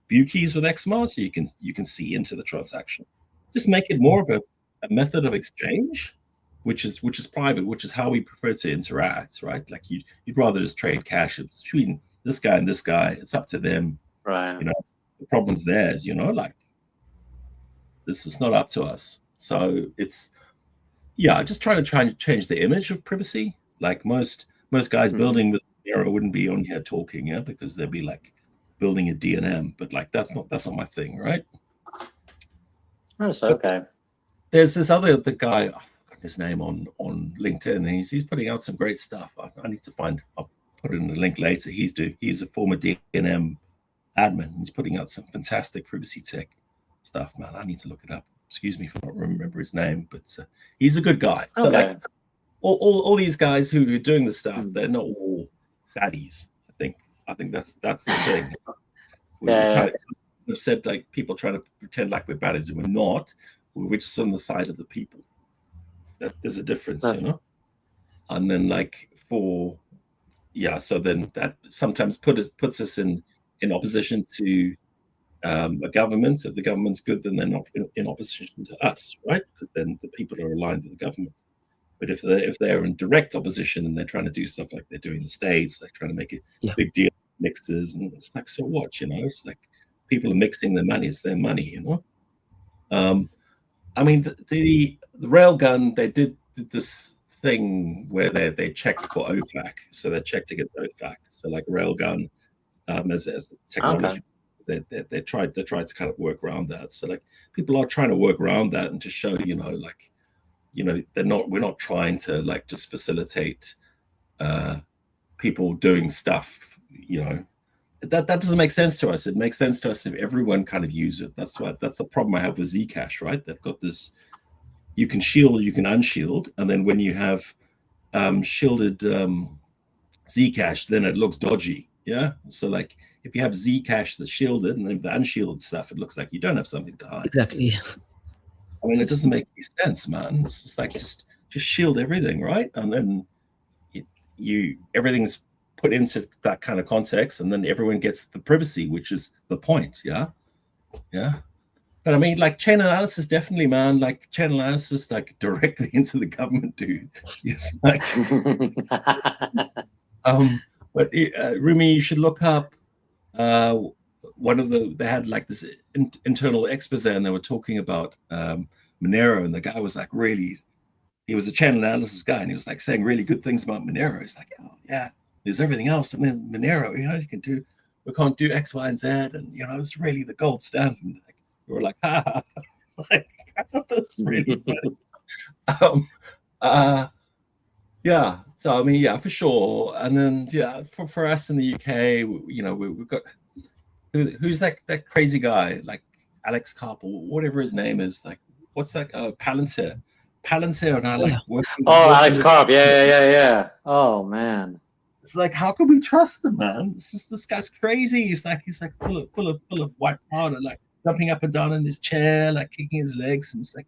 view keys with XMR, so you can see into the transaction. Just make it more of a method of exchange, which is private, which is how we prefer to interact, right? Like you'd rather just trade cash between this guy and this guy. It's up to them, right? The problem's theirs, like this is not up to us. So it's. Yeah, just trying to change the image of privacy. Like most guys building with Monero wouldn't be on here talking, because they'd be like building a DNM. But like that's not my thing, right? That's okay. There's this the guy, I forgot his name on LinkedIn, and he's putting out some great stuff. I need to find. I'll put it in the link later. He's a former DNM admin. He's putting out some fantastic privacy tech stuff, man. I need to look it up. Excuse me if I don't remember his name, but he's a good guy. So like all these guys who are doing this stuff, they're not all baddies. I think that's the thing. We kind of said like people trying to pretend like we're baddies, and we're not. We're just on the side of the people. That there's a difference, And then like so then that sometimes puts us in opposition to a government. If the government's good, then they're not in opposition to us, right? Because then the people are aligned with the government. But if they're in direct opposition and they're trying to do stuff like they're doing in the States, they're trying to make it big deal mixes, and it's like, so what? It's like people are mixing their money. It's their money, I mean, the railgun, they did this thing where they checked for OFAC, so they checked against OFAC. So like railgun, as a technology. They tried to kind of work around that. So like people are trying to work around that and to show, we're not trying to like just facilitate people doing stuff, that doesn't make sense to us. It makes sense to us if everyone kind of use it. That's the problem I have with Zcash, right? They've got this, you can shield, you can unshield, and then when you have shielded Zcash, then it looks dodgy. Yeah. So like if you have Zcash that's shielded and then the unshielded stuff, it looks like you don't have something to hide. Exactly. I mean, it doesn't make any sense, man. It's just like just shield everything, right? And then everything's put into that kind of context, and then everyone gets the privacy, which is the point. Yeah. But I mean, like chain analysis, definitely, man. Like chain analysis, like directly into the government, dude. It's like, but Rumi, you should look up they had like this internal expose, and they were talking about Monero, and the guy was like he was a channel analysis guy, and he was like saying really good things about Monero. It's like, oh yeah, there's everything else, and then Monero, we can't do X, Y, and Z, and it's really the gold standard. Like, we were like, like that's really funny. Yeah. So I mean, yeah, for sure. And then for us in the UK, we've got who's that crazy guy, like Alex Karp or whatever his name is, like what's that? Palantir and I like working. Alex Karp, yeah. Oh man. It's like, how can we trust him, man? This guy's crazy. He's like full of white powder, like jumping up and down in his chair, like kicking his legs, and it's like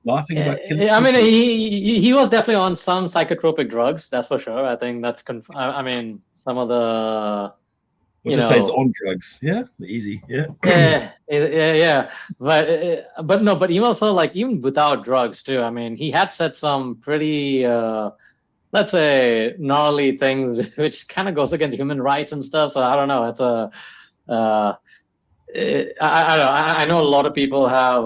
laughing about killing I mean, people. he was definitely on some psychotropic drugs. That's for sure. I think that's I mean, some of the Or just say he's on drugs. Yeah, easy. Yeah. yeah. But no, but even also like even without drugs too. I mean, he had said some pretty let's say gnarly things, which kind of goes against human rights and stuff. So I don't know. It's a I don't know. I know a lot of people have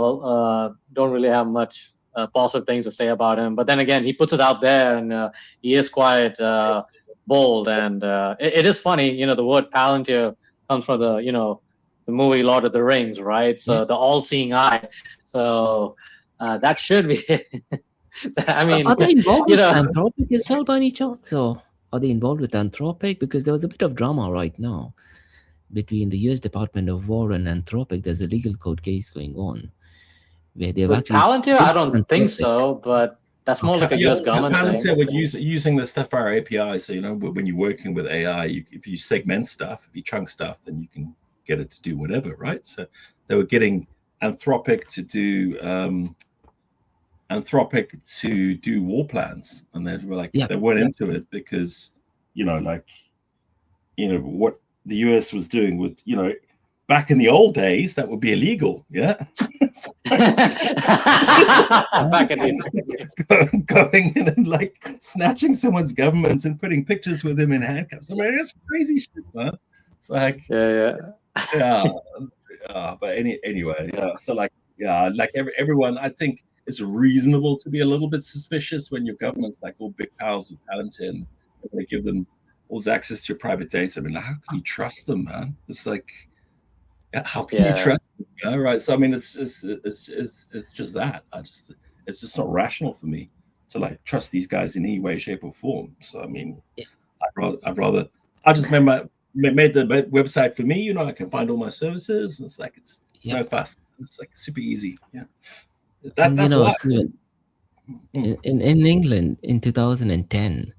don't really have much positive things to say about him, but then again, he puts it out there, and he is quite bold. And it is funny, the word Palantir comes from the movie Lord of the Rings, right? So the all-seeing eye. So that should be. I mean, Are they involved with Anthropic as well by any chance? Or are they involved with Anthropic? Because there was a bit of drama right now between the US Department of War and Anthropic. There's a legal court case going on where they've with actually Palantir, I don't think Anthropic. so, but that's more like a US government Palantir thing. would using the stuff by our API. So when you're working with AI, if you segment stuff, if you chunk stuff, then you can get it to do whatever, right? So they were getting Anthropic to do war plans, and they were like they weren't into it because what the US was doing with back in the old days that would be illegal. Yeah. Back in the going in and like snatching someone's governments and putting pictures with him in handcuffs. I mean, it's crazy shit, man. It's like yeah. But anyway, yeah. So like everyone, I think it's reasonable to be a little bit suspicious when your government's like all big pals with Palantir and they give them all this access to your private data. I mean, how can you trust them, man? It's like, how can you trust them? Right. So I mean, it's just that. It's just not rational for me to like trust these guys in any way, shape, or form. So I mean, I'd rather I just made the website for me. I can find all my services, and it's like it's no fuss. It's like super easy. Yeah. That's why. Steven, in England in 2010,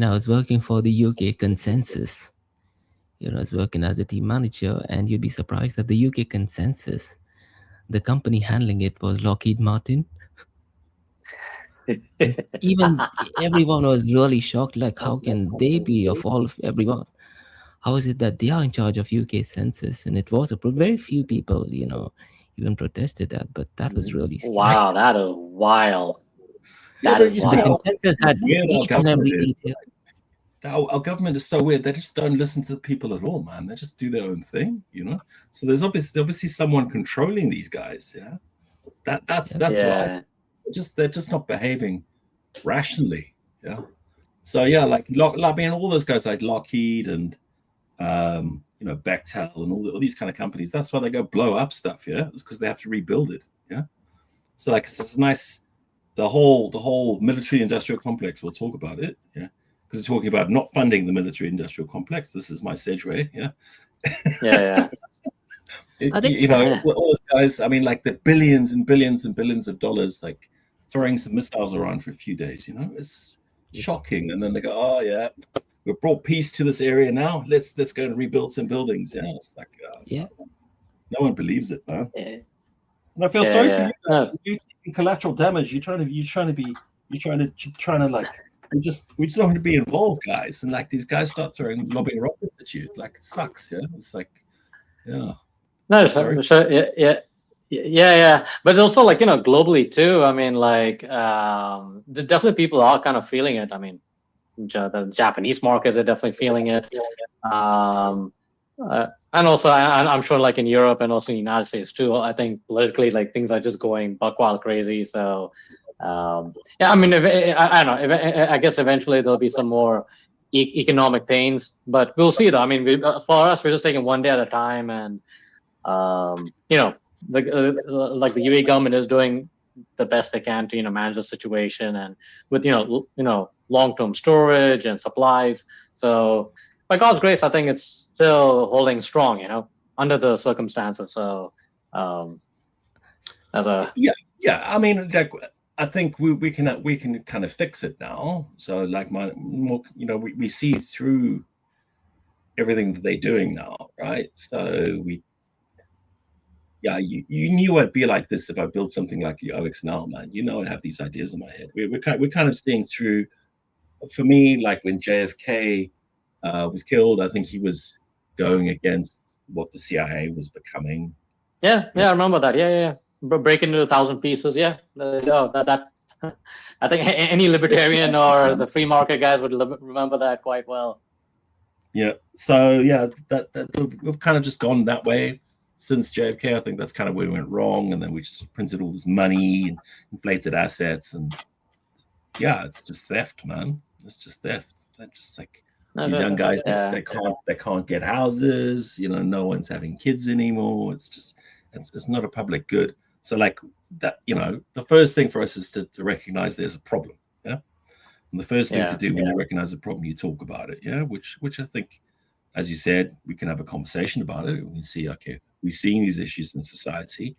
I was working for the UK Consensus. I was working as a team manager, and you'd be surprised that the UK Consensus, the company handling it was Lockheed Martin. Even everyone was really shocked, like, how can they be of all of everyone? How is it that they are in charge of UK census? And it was very few people, even protested that, but that was really scary. Wow, that is wild. That is wild. The consensus had each and every detail. Our government is so weird. They just don't listen to the people at all, man. They just do their own thing, So there's obviously someone controlling these guys. Yeah, that's why they're just not behaving rationally. Yeah. So yeah, like all those guys like Lockheed and Bechtel and all these kind of companies. That's why they go blow up stuff. Yeah, it's because they have to rebuild it. Yeah. So like it's nice. The whole military-industrial complex. We'll talk about it. Yeah. Because we're talking about not funding the military-industrial complex. This is my segue. Yeah. Yeah. All those guys. I mean, like the billions and billions and billions of dollars, like throwing some missiles around for a few days. It's shocking. And then they go, "Oh yeah, we've brought peace to this area now. Let's go and rebuild some buildings." Yeah. It's like, no one believes it, man. Yeah. And I feel sorry for you. You taking collateral damage. You're trying to like. We just don't want to be involved, guys. And like these guys start throwing lobbing rockets at you. Like it sucks. Yeah, it's like, yeah. No, sure. Yeah. But also like globally too. I mean, like definitely people are kind of feeling it. I mean, the Japanese markets are definitely feeling it. And also, I'm sure, like in Europe and also in the United States too. I think politically, like things are just going buck wild crazy. So. I mean, I don't know. I guess eventually there'll be some more economic pains, but we'll see. Though, I mean, for us, we're just taking one day at a time, and like the UAE government is doing the best they can to manage the situation, and with long-term storage and supplies. So, by God's grace, I think it's still holding strong. Under the circumstances. So, I mean, like. I think we can kind of fix it now. So like we see through everything that they're doing now, right? So you knew I'd be like this if I built something like the OXNL, man. You know, I'd have these ideas in my head. We're kind of seeing through. For me, like when JFK was killed, I think he was going against what the CIA was becoming. Yeah, I remember that. Yeah. Break into 1,000 pieces. Yeah, that. I think any libertarian or the free market guys would remember that quite well. Yeah. So yeah, that we've kind of just gone that way since JFK. I think that's kind of where we went wrong, and then we just printed all this money and inflated assets, and yeah, it's just theft, man. It's just theft. They're just like these young guys they can't get houses. You know, no one's having kids anymore. It's just it's not a public good. So like that, you know, the first thing for us is to recognize there's a problem. Yeah. And the first thing to do when you recognize a problem, you talk about it. Yeah. Which I think, as you said, we can have a conversation about it. We can see, okay, we're seeing these issues in society.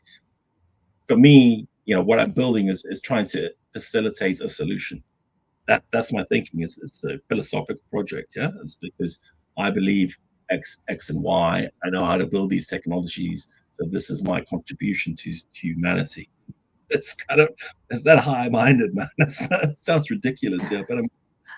For me, you know, what I'm building is trying to facilitate a solution. That's my thinking. It's a philosophical project. Yeah. It's because I believe X and Y. I know how to build these technologies. So this is my contribution to humanity. It's that high-minded, man. That sounds ridiculous, yeah. But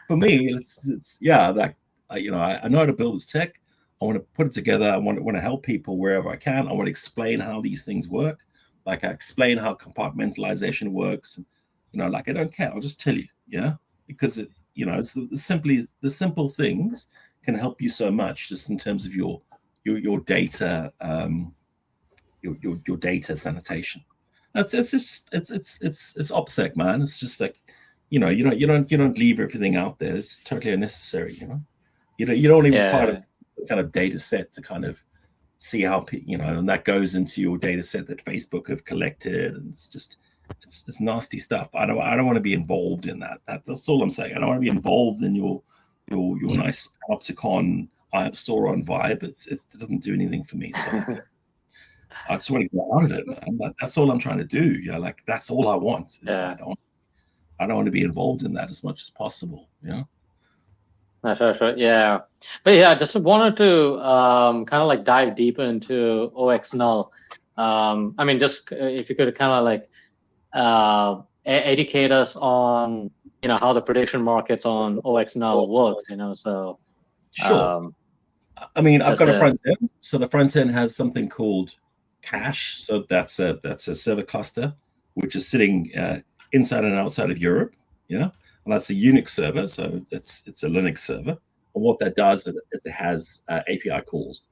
for me, it's yeah. Like you know, I know how to build this tech. I want to put it together. I want to help people wherever I can. I want to explain how these things work. Like I explain how compartmentalization works. You know, like I don't care. I'll just tell you, yeah, because you know, it's the simple things can help you so much, just in terms of your data, your data sanitation. It's OPSEC, man. It's just like, you know, you don't leave everything out there. It's totally unnecessary. You know, you don't even part of the kind of data set to kind of see how, you know, and that goes into your data set that Facebook have collected, and it's just it's nasty stuff. I don't want to be involved in that. That's all I'm saying. I don't want to be involved in your nice Opticon I have Sauron vibe. It doesn't do anything for me. So I just want to get out of it, man. That's all I'm trying to do. Yeah, like that's all I want. I don't want to be involved in that as much as possible. Yeah. Sure. Yeah, but yeah, I just wanted to kind of like dive deeper into OXNull. I mean, just if you could kind of like educate us on, you know, how the prediction markets on OXNull works. You know, so sure. I mean, I've got a front end. So the front end has something called cache. So that's a server cluster which is sitting inside and outside of Europe. Yeah. And that's a Unix server, so it's a Linux server. And what that does is it has API calls.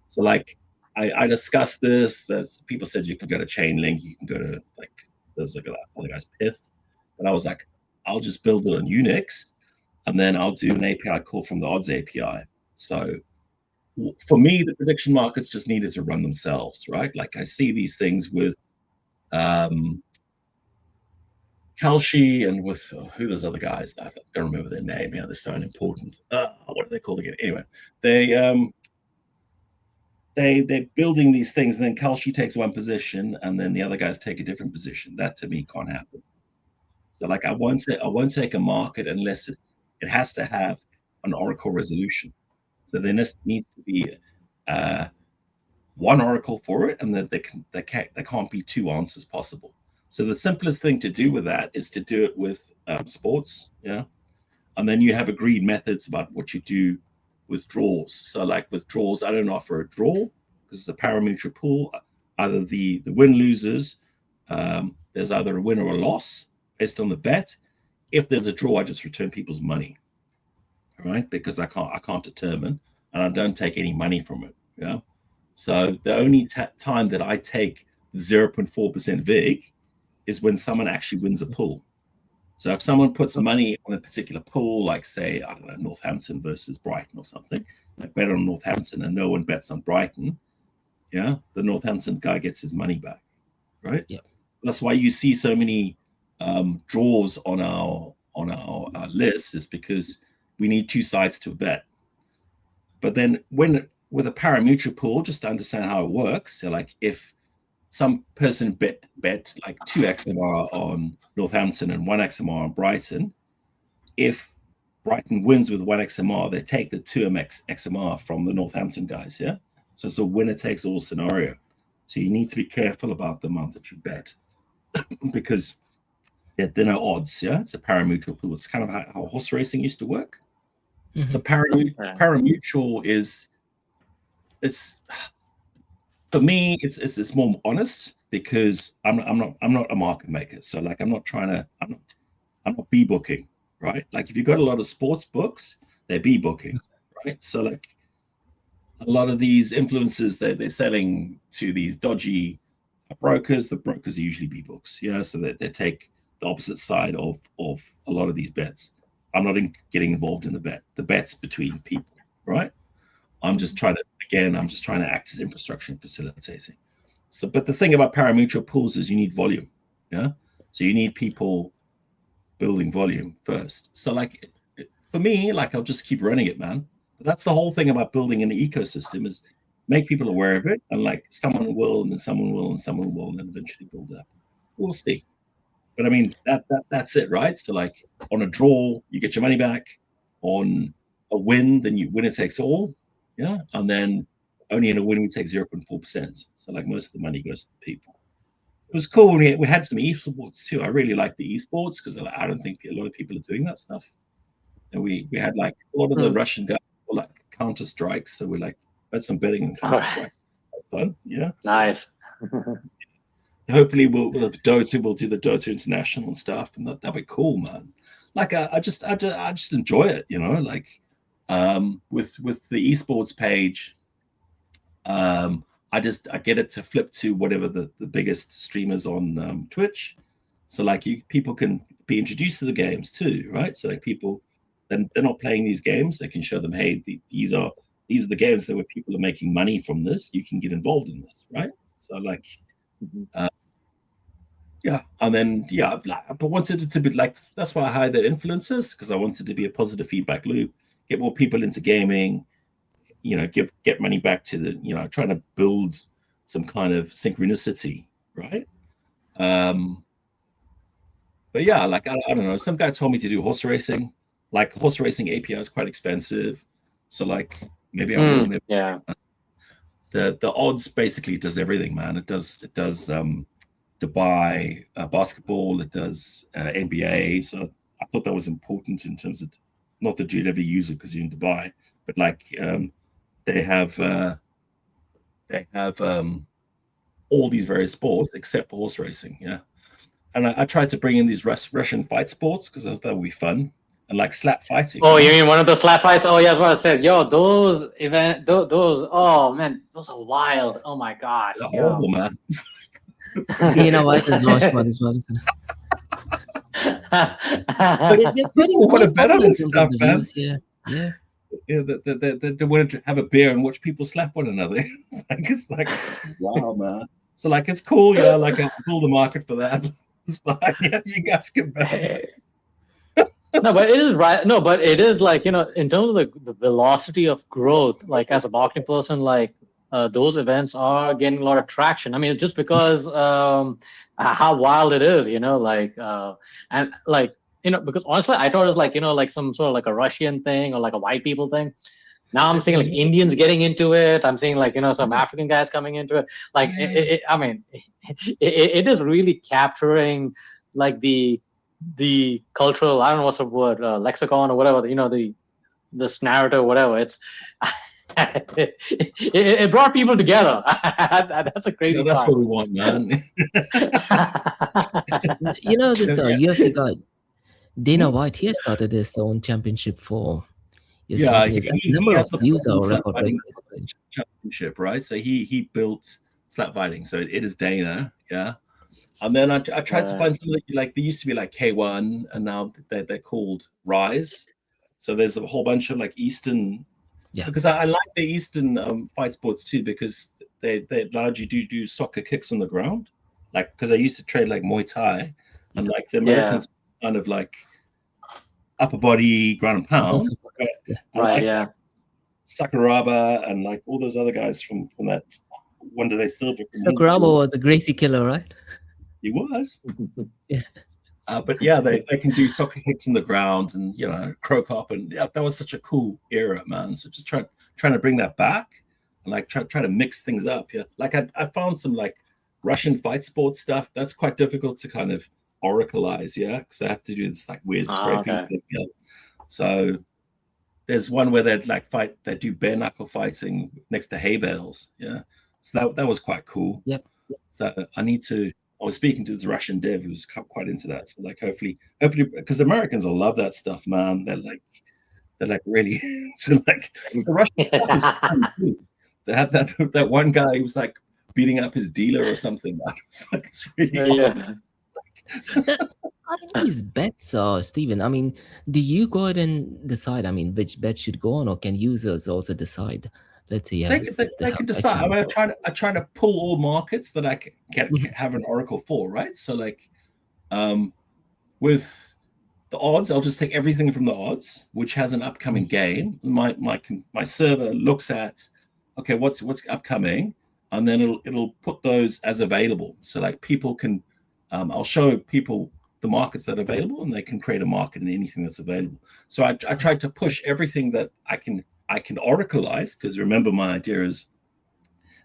So like I discussed this. There's people said you can go to Chainlink, you can go to like there's like other guy's Pith, and I was like, I'll just build it on Unix, and then I'll do an API call from the odds API. So for me, the prediction markets just needed to run themselves, right? Like I see these things with Kalshi and with who those other guys. I don't remember their name. Yeah, they're so unimportant. What are they called again? Anyway, they're building these things, and then Kalshi takes one position, and then the other guys take a different position. That to me can't happen. So like I won't take a market unless it has to have an oracle resolution. So there needs to be one oracle for it, and then there can't be two answers possible. So the simplest thing to do with that is to do it with sports, yeah, and then you have agreed methods about what you do with draws. So like with draws, I don't offer a draw because it's a parimutuel pool. Either the win losers, there's either a win or a loss based on the bet. If there's a draw, I just return people's money, right? Because I can't determine, and I don't take any money from it. Yeah. So the only time that I take 0.4% VIG is when someone actually wins a pool. So if someone puts money on a particular pool, like say, I don't know, Northampton versus Brighton or something, they bet on Northampton and no one bets on Brighton, yeah, the Northampton guy gets his money back, right? Yeah. That's why you see so many draws on our list, is because we need two sides to a bet. But then with a parimutuel pool, just to understand how it works, so like if some person bet like 2 XMR on Northampton and 1 XMR on Brighton. If Brighton wins with 1 XMR, they take the 2 XMR from the Northampton guys. Yeah. So it's a winner takes all scenario. So you need to be careful about the amount that you bet because there are no odds. Yeah. It's a parimutuel pool. It's kind of how horse racing used to work. Mm-hmm. So parimutuel is, it's, for me, it's more honest because I'm not a market maker. So like I'm not b-booking, right? Like if you've got a lot of sports books, they're b-booking, right? So like a lot of these influencers they're selling to these dodgy brokers. The brokers are usually b-books, yeah. So that they take the opposite side of a lot of these bets. I'm not getting involved in the bets between people, right? I'm just trying to act as infrastructure and facilitating. So, but the thing about parimutuel pools is you need volume, yeah. So you need people building volume first. So, like for me, like I'll just keep running it, man. But that's the whole thing about building an ecosystem is make people aware of it, and like someone will, and then someone will, and someone will, and then eventually build up. We'll see. But I mean, that's it, right? So, like on a draw, you get your money back. On a win, then you winner takes all. Yeah, and then only in a win we take 0.4%. So like most of the money goes to the people. It was cool. We had some esports too. I really like the esports because I don't think a lot of people are doing that stuff. And we had like a lot of the Russian guys were like Counter Strike, so we like had some betting on Counter Strike. Fun, yeah. Nice. So, hopefully we'll do the Dota International and stuff, and that'll be cool, man. Like I just enjoy it, you know, like. With the esports page, I get it to flip to whatever the biggest streamers on Twitch. So like people can be introduced to the games too, right? So like people, then they're not playing these games. They can show them, hey, these are the games that where people are making money from this. You can get involved in this, right? So like, yeah, and then but wanted it to be like that's why I hired the influencers because I wanted to be a positive feedback loop. Get more people into gaming, you know, get money back to the, you know, trying to build some kind of synchronicity, right? But yeah, like I don't know. Some guy told me to do horse racing. Like horse racing API is quite expensive, so like maybe I will. Maybe. Yeah. The odds basically does everything, man. It does Dubai basketball. It does NBA. So I thought that was important in terms of. Not that you'd ever use it because you're in Dubai, but like they have all these various sports except for horse racing, yeah. And I tried to bring in these Russian fight sports because I thought that would be fun, and like slap fighting. Oh, you mean one of those slap fights? Oh, yeah, that's what I said. Yo, those those. Oh man, those are wild. Oh my gosh, horrible, man. Dana White has launched one as well. People want to bet on this stuff, man. Yeah. They want to have a beer and watch people slap one another. Like it's like, wow, man. So like it's cool, yeah. Like I'll build a market for that. It's fine. Yeah, you guys can bet. No, but it is right. No, but it is like, you know, in terms of the velocity of growth. Like as a marketing person, like those events are getting a lot of traction. I mean, it's just because how wild it is, you know, like and like, you know, because honestly I thought it was like, you know, like some sort of like a Russian thing or like a white people thing. Now I'm seeing like Indians getting into it. I'm seeing like, you know, some African guys coming into it. Like I mean it is really capturing like the cultural, I don't know what's the word, lexicon or whatever, you know, this narrative, whatever. It's it brought people together. That's a crazy that's part. what we want, man. You know, this UFC guy, Dana White, he has started his own championship for number of views are record breakers. Championship, right? So he built slap fighting. So it is Dana, yeah. And then I tried to find something like they used to be like K1, and now they're called Rise. So there's a whole bunch of like Eastern, because I like the Eastern fight sports too, because they allowed you to do soccer kicks on the ground, like because I used to train like Muay Thai, and like the Americans kind of like upper body ground and pound, right? Yeah, Sakuraba and like all those other guys from that Day Silver from Sakuraba was a Gracie killer, right? He was. Yeah. But yeah, they can do soccer kicks in the ground and, you know, croak up, and yeah, that was such a cool era, man. So just trying to bring that back and like try to mix things up. Yeah, like I found some like Russian fight sports stuff that's quite difficult to kind of oracleize, yeah, because I have to do this like weird scraping thing. Yeah. So there's one where they do bare knuckle fighting next to hay bales. Yeah, so that was quite cool. Yep. So I was speaking to this Russian dev who was quite into that. So like hopefully, because the Americans will love that stuff, man. They're like really. So like the Russian stuff is fun too. They had that one guy who was like beating up his dealer or something. Man. It's like it's really I think these bets are, Stephen. I mean, do you go ahead and decide? I mean, which bet should go on, or can users also decide? Let's say, they can decide. I mean, I try to pull all markets that I can have an oracle for, right? So like, with the odds, I'll just take everything from the odds, which has an upcoming game. My server looks at, okay, what's upcoming, and then it'll put those as available. So like people can, I'll show people the markets that are available, and they can create a market in anything that's available. So I tried to push everything that I can oracleize, because remember, my idea is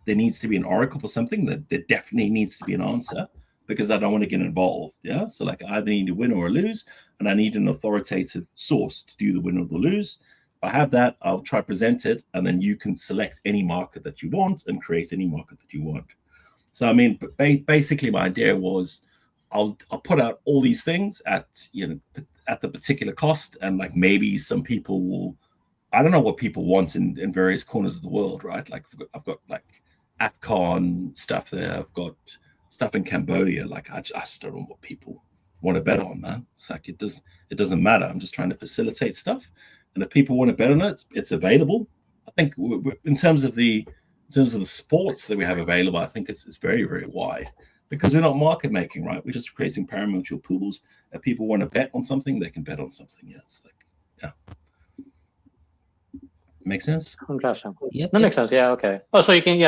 there needs to be an oracle for something, that there definitely needs to be an answer, because I don't want to get involved. Yeah. So like I either need to win or lose, and I need an authoritative source to do the win or the lose. If I have that, I'll try present it, and then you can select any market that you want and create any market that you want. So I mean, basically my idea was I'll put out all these things at the particular cost, and like maybe some people will, I don't know what people want in various corners of the world, right? Like I've got like AFCON stuff there. I've got stuff in Cambodia. Like I just don't know what people want to bet on, man. It's like it doesn't matter. I'm just trying to facilitate stuff, and if people want to bet on it, it's available. I think in terms of the sports that we have available, I think it's very, very wide, because we're not market making, right? We're just creating parimutuel pools. If people want to bet on something, they can bet on something. Yeah, it's like, yeah. Make sense? Interesting. Yep, That makes sense. Yeah. Okay. Oh, so you can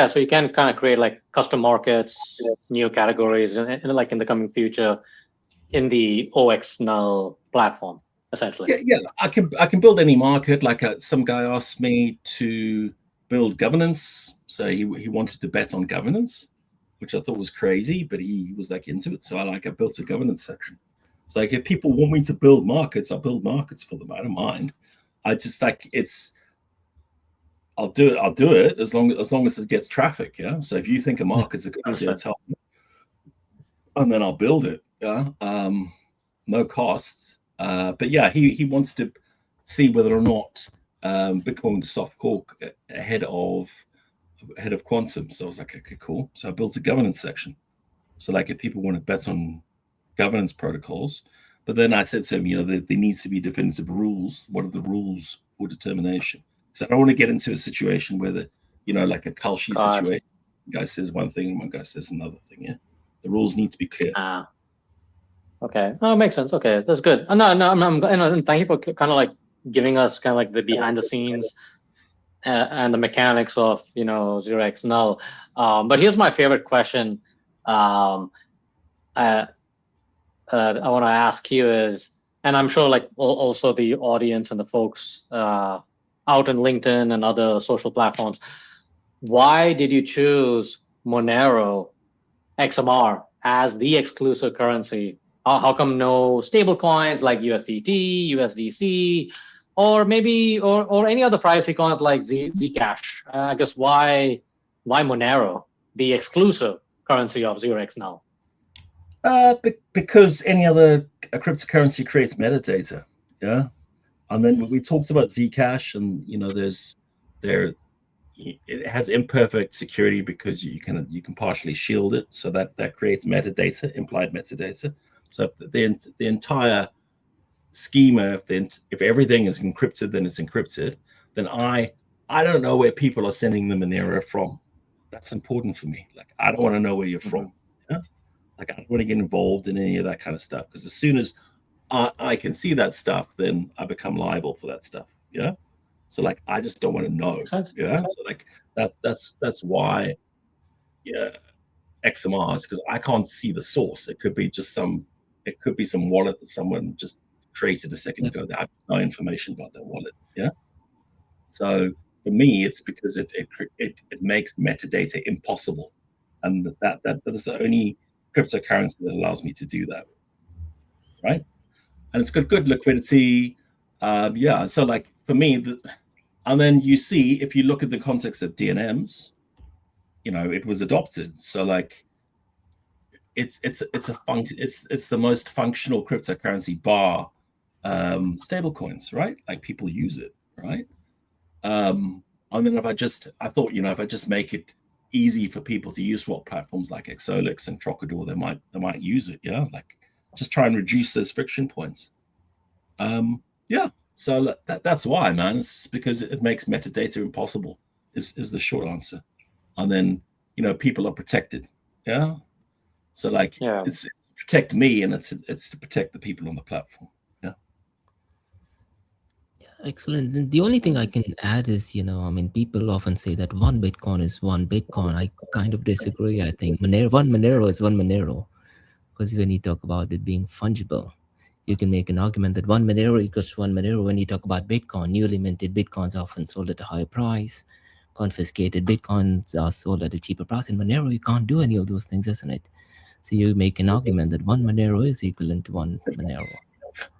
kind of create like custom markets, new categories, and like in the coming future, in the OX null platform, essentially. Yeah. I can build any market. Like some guy asked me to build governance, so he wanted to bet on governance, which I thought was crazy, but he was like into it. So I built a governance section. So like if people want me to build markets, I'll build markets for them. I don't mind. I just like I'll do it as long as it gets traffic. Yeah. So if you think a market's a good idea, tell me, and then I'll build it. Yeah. No costs. But yeah, he wants to see whether or not Bitcoin soft fork ahead of Quantum. So I was like, okay, cool. So I built a governance section. So like if people want to bet on governance protocols, but then I said to him, there needs to be definitive rules. What are the rules for determination? Because I don't want to get into a situation where like a Kalshi situation. One guy says one thing and one guy says another thing. Yeah, the rules need to be clear. Okay. Oh, makes sense. Okay, that's good. No, and thank you for kind of like giving us kind of like the behind the scenes and the mechanics of 0x null. But here's my favorite question. I want to ask you is, and I'm sure like also the audience and the folks out in LinkedIn and other social platforms, why did you choose Monero XMR as the exclusive currency? How come no stable coins like USDT, USDC, or maybe or any other privacy coins like Zcash? I guess why Monero, the exclusive currency of 0x now? Because any other cryptocurrency creates metadata. Yeah. And then we talked about Zcash, and it has imperfect security because you can partially shield it, so that creates metadata, implied metadata. So the entire schema, if everything is encrypted, then it's encrypted. Then I don't know where people are sending the Monero from. That's important for me. Like I don't want to know where you're from. Yeah? Like I don't want to get involved in any of that kind of stuff, because as soon as I can see that stuff, then I become liable for that stuff. Yeah. So like I just don't want to know. Yeah. So like that's why XMRs because I can't see the source. It could be some wallet that someone just created a second ago that I have no information about that wallet. Yeah. So for me, it's because it makes metadata impossible, and that is the only cryptocurrency that allows me to do that, right? And it's got good liquidity. Yeah. So like for me, and then you see if you look at the context of DNMs, it was adopted. So like it's the most functional cryptocurrency bar stable coins, right? Like people use it, right? And then if I thought, if I just make it easy for people to use swap platforms like Exolix and Trocador, they might use it. Yeah, like just try and reduce those friction points. Yeah, so that's why, man. It's because it makes metadata impossible. Is the short answer. And then people are protected. Yeah. So like it's to protect me, and it's to protect the people on the platform. Excellent. And the only thing I can add is, I mean, people often say that one Bitcoin is one Bitcoin. I kind of disagree. I think one Monero is one Monero, because when you talk about it being fungible, you can make an argument that one Monero equals one Monero. When you talk about Bitcoin, newly minted Bitcoins are often sold at a higher price. Confiscated Bitcoins are sold at a cheaper price. In Monero, you can't do any of those things, isn't it? So you make an argument that one Monero is equivalent to one Monero.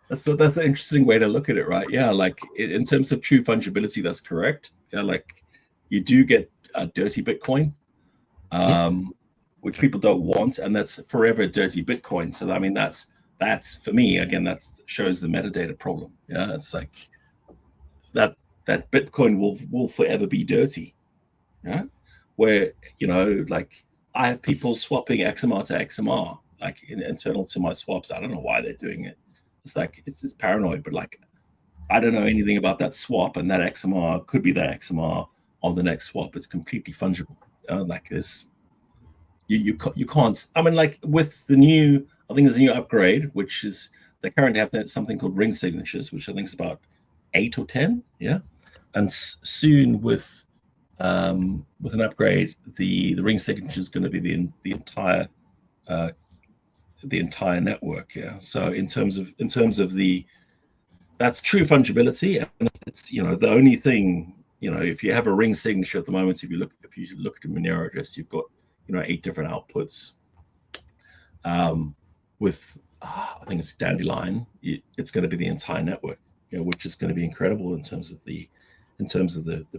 That's an interesting way to look at it, right? Yeah, like in terms of true fungibility, that's correct. Yeah, like you do get a dirty Bitcoin, which people don't want, and that's forever dirty Bitcoin. So I mean, that's for me again. That shows the metadata problem. Yeah, it's like that Bitcoin will forever be dirty. Yeah, where like I have people swapping XMR to XMR, like internal to my swaps. I don't know why they're doing it. It's like it's paranoid, but like I don't know anything about that swap, and that XMR could be that XMR on the next swap. It's completely fungible. Like this, you can't. I mean, like with the new, I think there's a new upgrade, which is they currently have something called ring signatures, which I think is about 8 or 10. Yeah, and soon with an upgrade, the ring signature is going to be the entire network. Yeah. So in terms of that's true fungibility, and it's the only thing, if you have a ring signature at the moment, if you look at the Monero address, you've got 8 different outputs. With I think it's Dandelion, it's going to be the entire network, which is going to be incredible in terms of the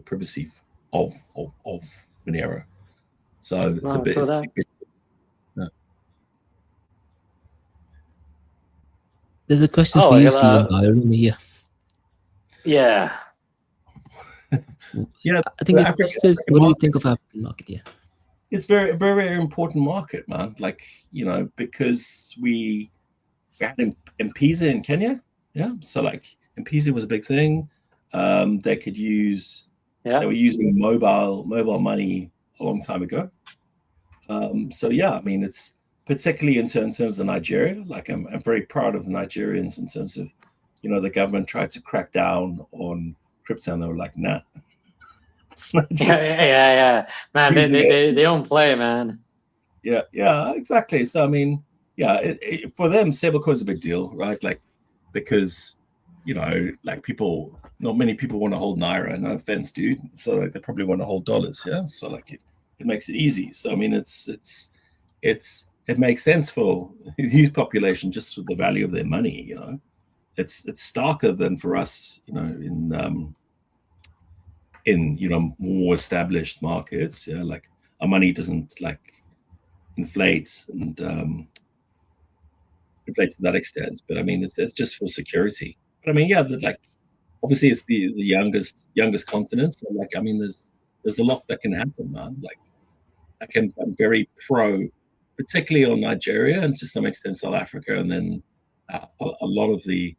privacy of Monero. So it's a bit. There's a question for you, Steven Byron, here. Yeah. Yeah, I think it's best first. What do you think of African market? Yeah, it's very, very, very important market, man. Like because we had M-Pesa in Kenya. Yeah, so like M-Pesa was a big thing. They could use. Yeah. They were using mobile money a long time ago. So yeah, I mean, it's particularly in terms of Nigeria. Like I'm very proud of the Nigerians in terms of, the government tried to crack down on crypto, and they were like, nah. yeah, man. They don't play, man. Yeah, exactly. So I mean, yeah, for them, stablecoin is a big deal, right? Like because like people, not many people want to hold naira. No offense, dude. So like, they probably want to hold dollars. Yeah. So like it makes it easy. So I mean, it makes sense for the youth population just for the value of their money. It's starker than for us. In more established markets. Yeah, like our money doesn't like inflate and inflate to that extent. But I mean, it's just for security. But I mean, yeah, like obviously it's the youngest continent. So like, I mean, there's a lot that can happen, man. Like I'm very pro, particularly on Nigeria and to some extent South Africa, and then a lot of the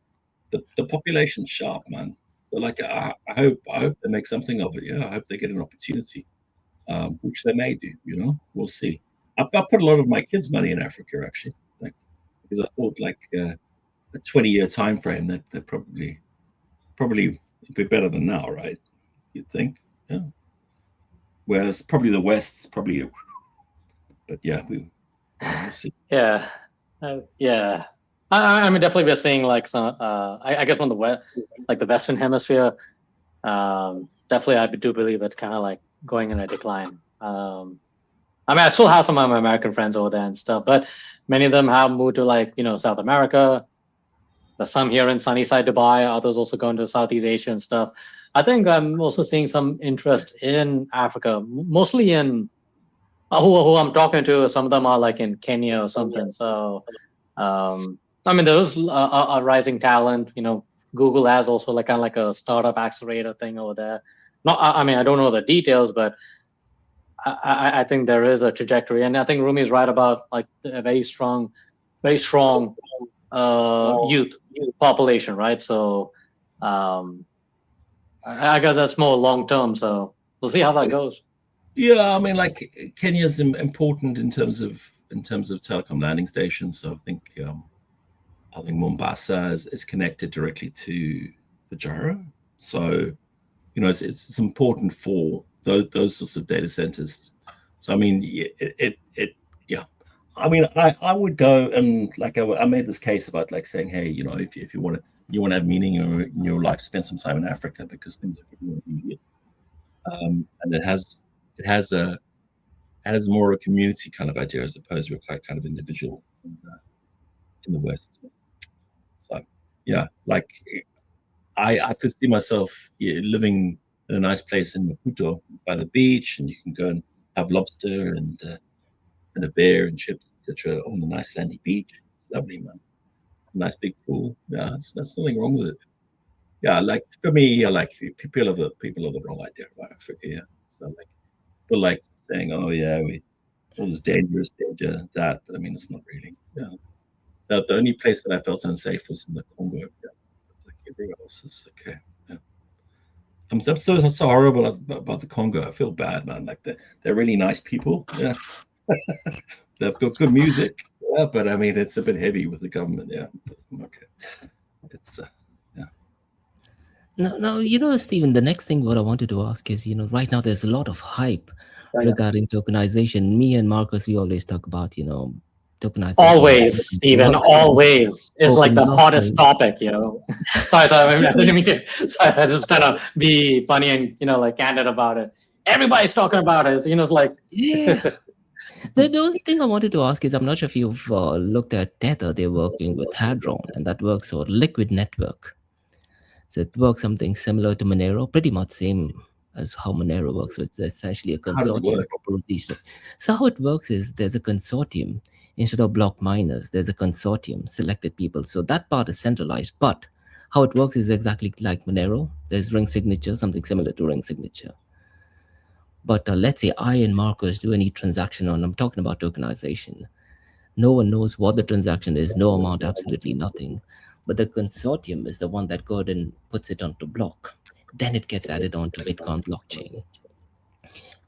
population's sharp, man. So like I hope they make something of it. Yeah, I hope they get an opportunity, which they may do. We'll see. I put a lot of my kids' money in Africa actually, like because I thought like a 20-year time frame that they're probably be better than now, right? You'd think, yeah. Whereas probably the West's probably but yeah, we'll see. Yeah, yeah. I mean, definitely we're seeing like some. I guess from the the Western Hemisphere. Definitely, I do believe it's kind of like going in a decline. I mean, I still have some of my American friends over there and stuff, but many of them have moved to like South America. There's some here in sunny side Dubai. Others also going to Southeast Asia and stuff. I think I'm also seeing some interest in Africa, mostly in who I'm talking to. Some of them are like in Kenya or something. So, I mean, there is a rising talent. Google has also like kind of like a startup accelerator thing over there. Not, I mean, I don't know the details, but I think there is a trajectory, and I think Rumi is right about like a very strong youth population, right? So, I guess that's more long term. So we'll see how that goes. Yeah, I mean, like Kenya's important in terms of telecom landing stations. So I think Mombasa is connected directly to Fujairah. So it's important for those sorts of data centers. So I mean, yeah. I mean, I would go and like I made this case about like saying, hey, if you want to have meaning in your life, spend some time in Africa because things are pretty immediate. And it has more a community kind of idea as opposed to a quite kind of individual in the West. So yeah, like I could see myself living in a nice place in Maputo by the beach, and you can go and have lobster and a beer and chips, etc., on the nice sandy beach. It's lovely, man. Nice big pool. Yeah, that's nothing wrong with it. Yeah, like for me, I like people have the wrong idea about Africa. Yeah, so like people like saying, oh yeah, all this dangerous danger that, but I mean it's not really. Yeah, the only place that I felt unsafe was in the Congo. Yeah. Like everywhere else is okay. Yeah. I'm so horrible about the Congo. I feel bad, man. Like they're really nice people. Yeah. They've got good music. Yeah, but I mean it's a bit heavy with the government. Yeah. Okay. It's yeah. No, Stephen, the next thing what I wanted to ask is, right now there's a lot of hype regarding tokenization. Me and Marcus, we always talk about, tokenization. Always, Steven, always is like the hottest topic, Sorry, I didn't mean to. Sorry, I just trying to be funny and like candid about it. Everybody's talking about it. It's like yeah. The only thing I wanted to ask is, I'm not sure if you've looked at Tether. They're working with Hadron, and that works for Liquid Network. So it works something similar to Monero, pretty much same as how Monero works. So it's essentially a consortium proposition. So how it works is there's a consortium. Instead of block miners, there's a consortium, selected people. So that part is centralized. But how it works is exactly like Monero. There's ring signature, something similar to ring signature. But let's say I and Marcus do any transaction on, I'm talking about tokenization. No one knows what the transaction is, no amount, absolutely nothing. But the consortium is the one that goes and puts it onto block. Then it gets added onto Bitcoin blockchain.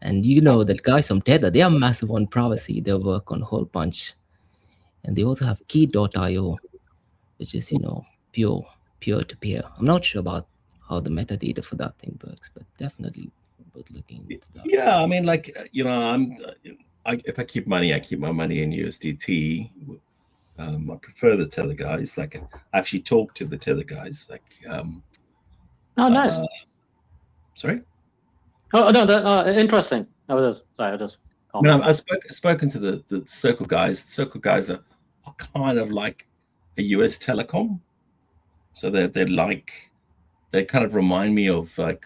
And that guys from Tether, they are massive on privacy. They work on a whole bunch. And they also have key.io, which is, pure peer-to-peer. I'm not sure about how the metadata for that thing works, but definitely worth looking into that. Yeah, I mean, like, if I keep money, I keep my money in USDT. I prefer the Tether guys. Like, I actually talk to the Tether guys. Like, oh, nice. Sorry. Oh no, interesting. I've spoken to the Circle guys. The Circle guys are kind of like a US telecom. So they kind of remind me of like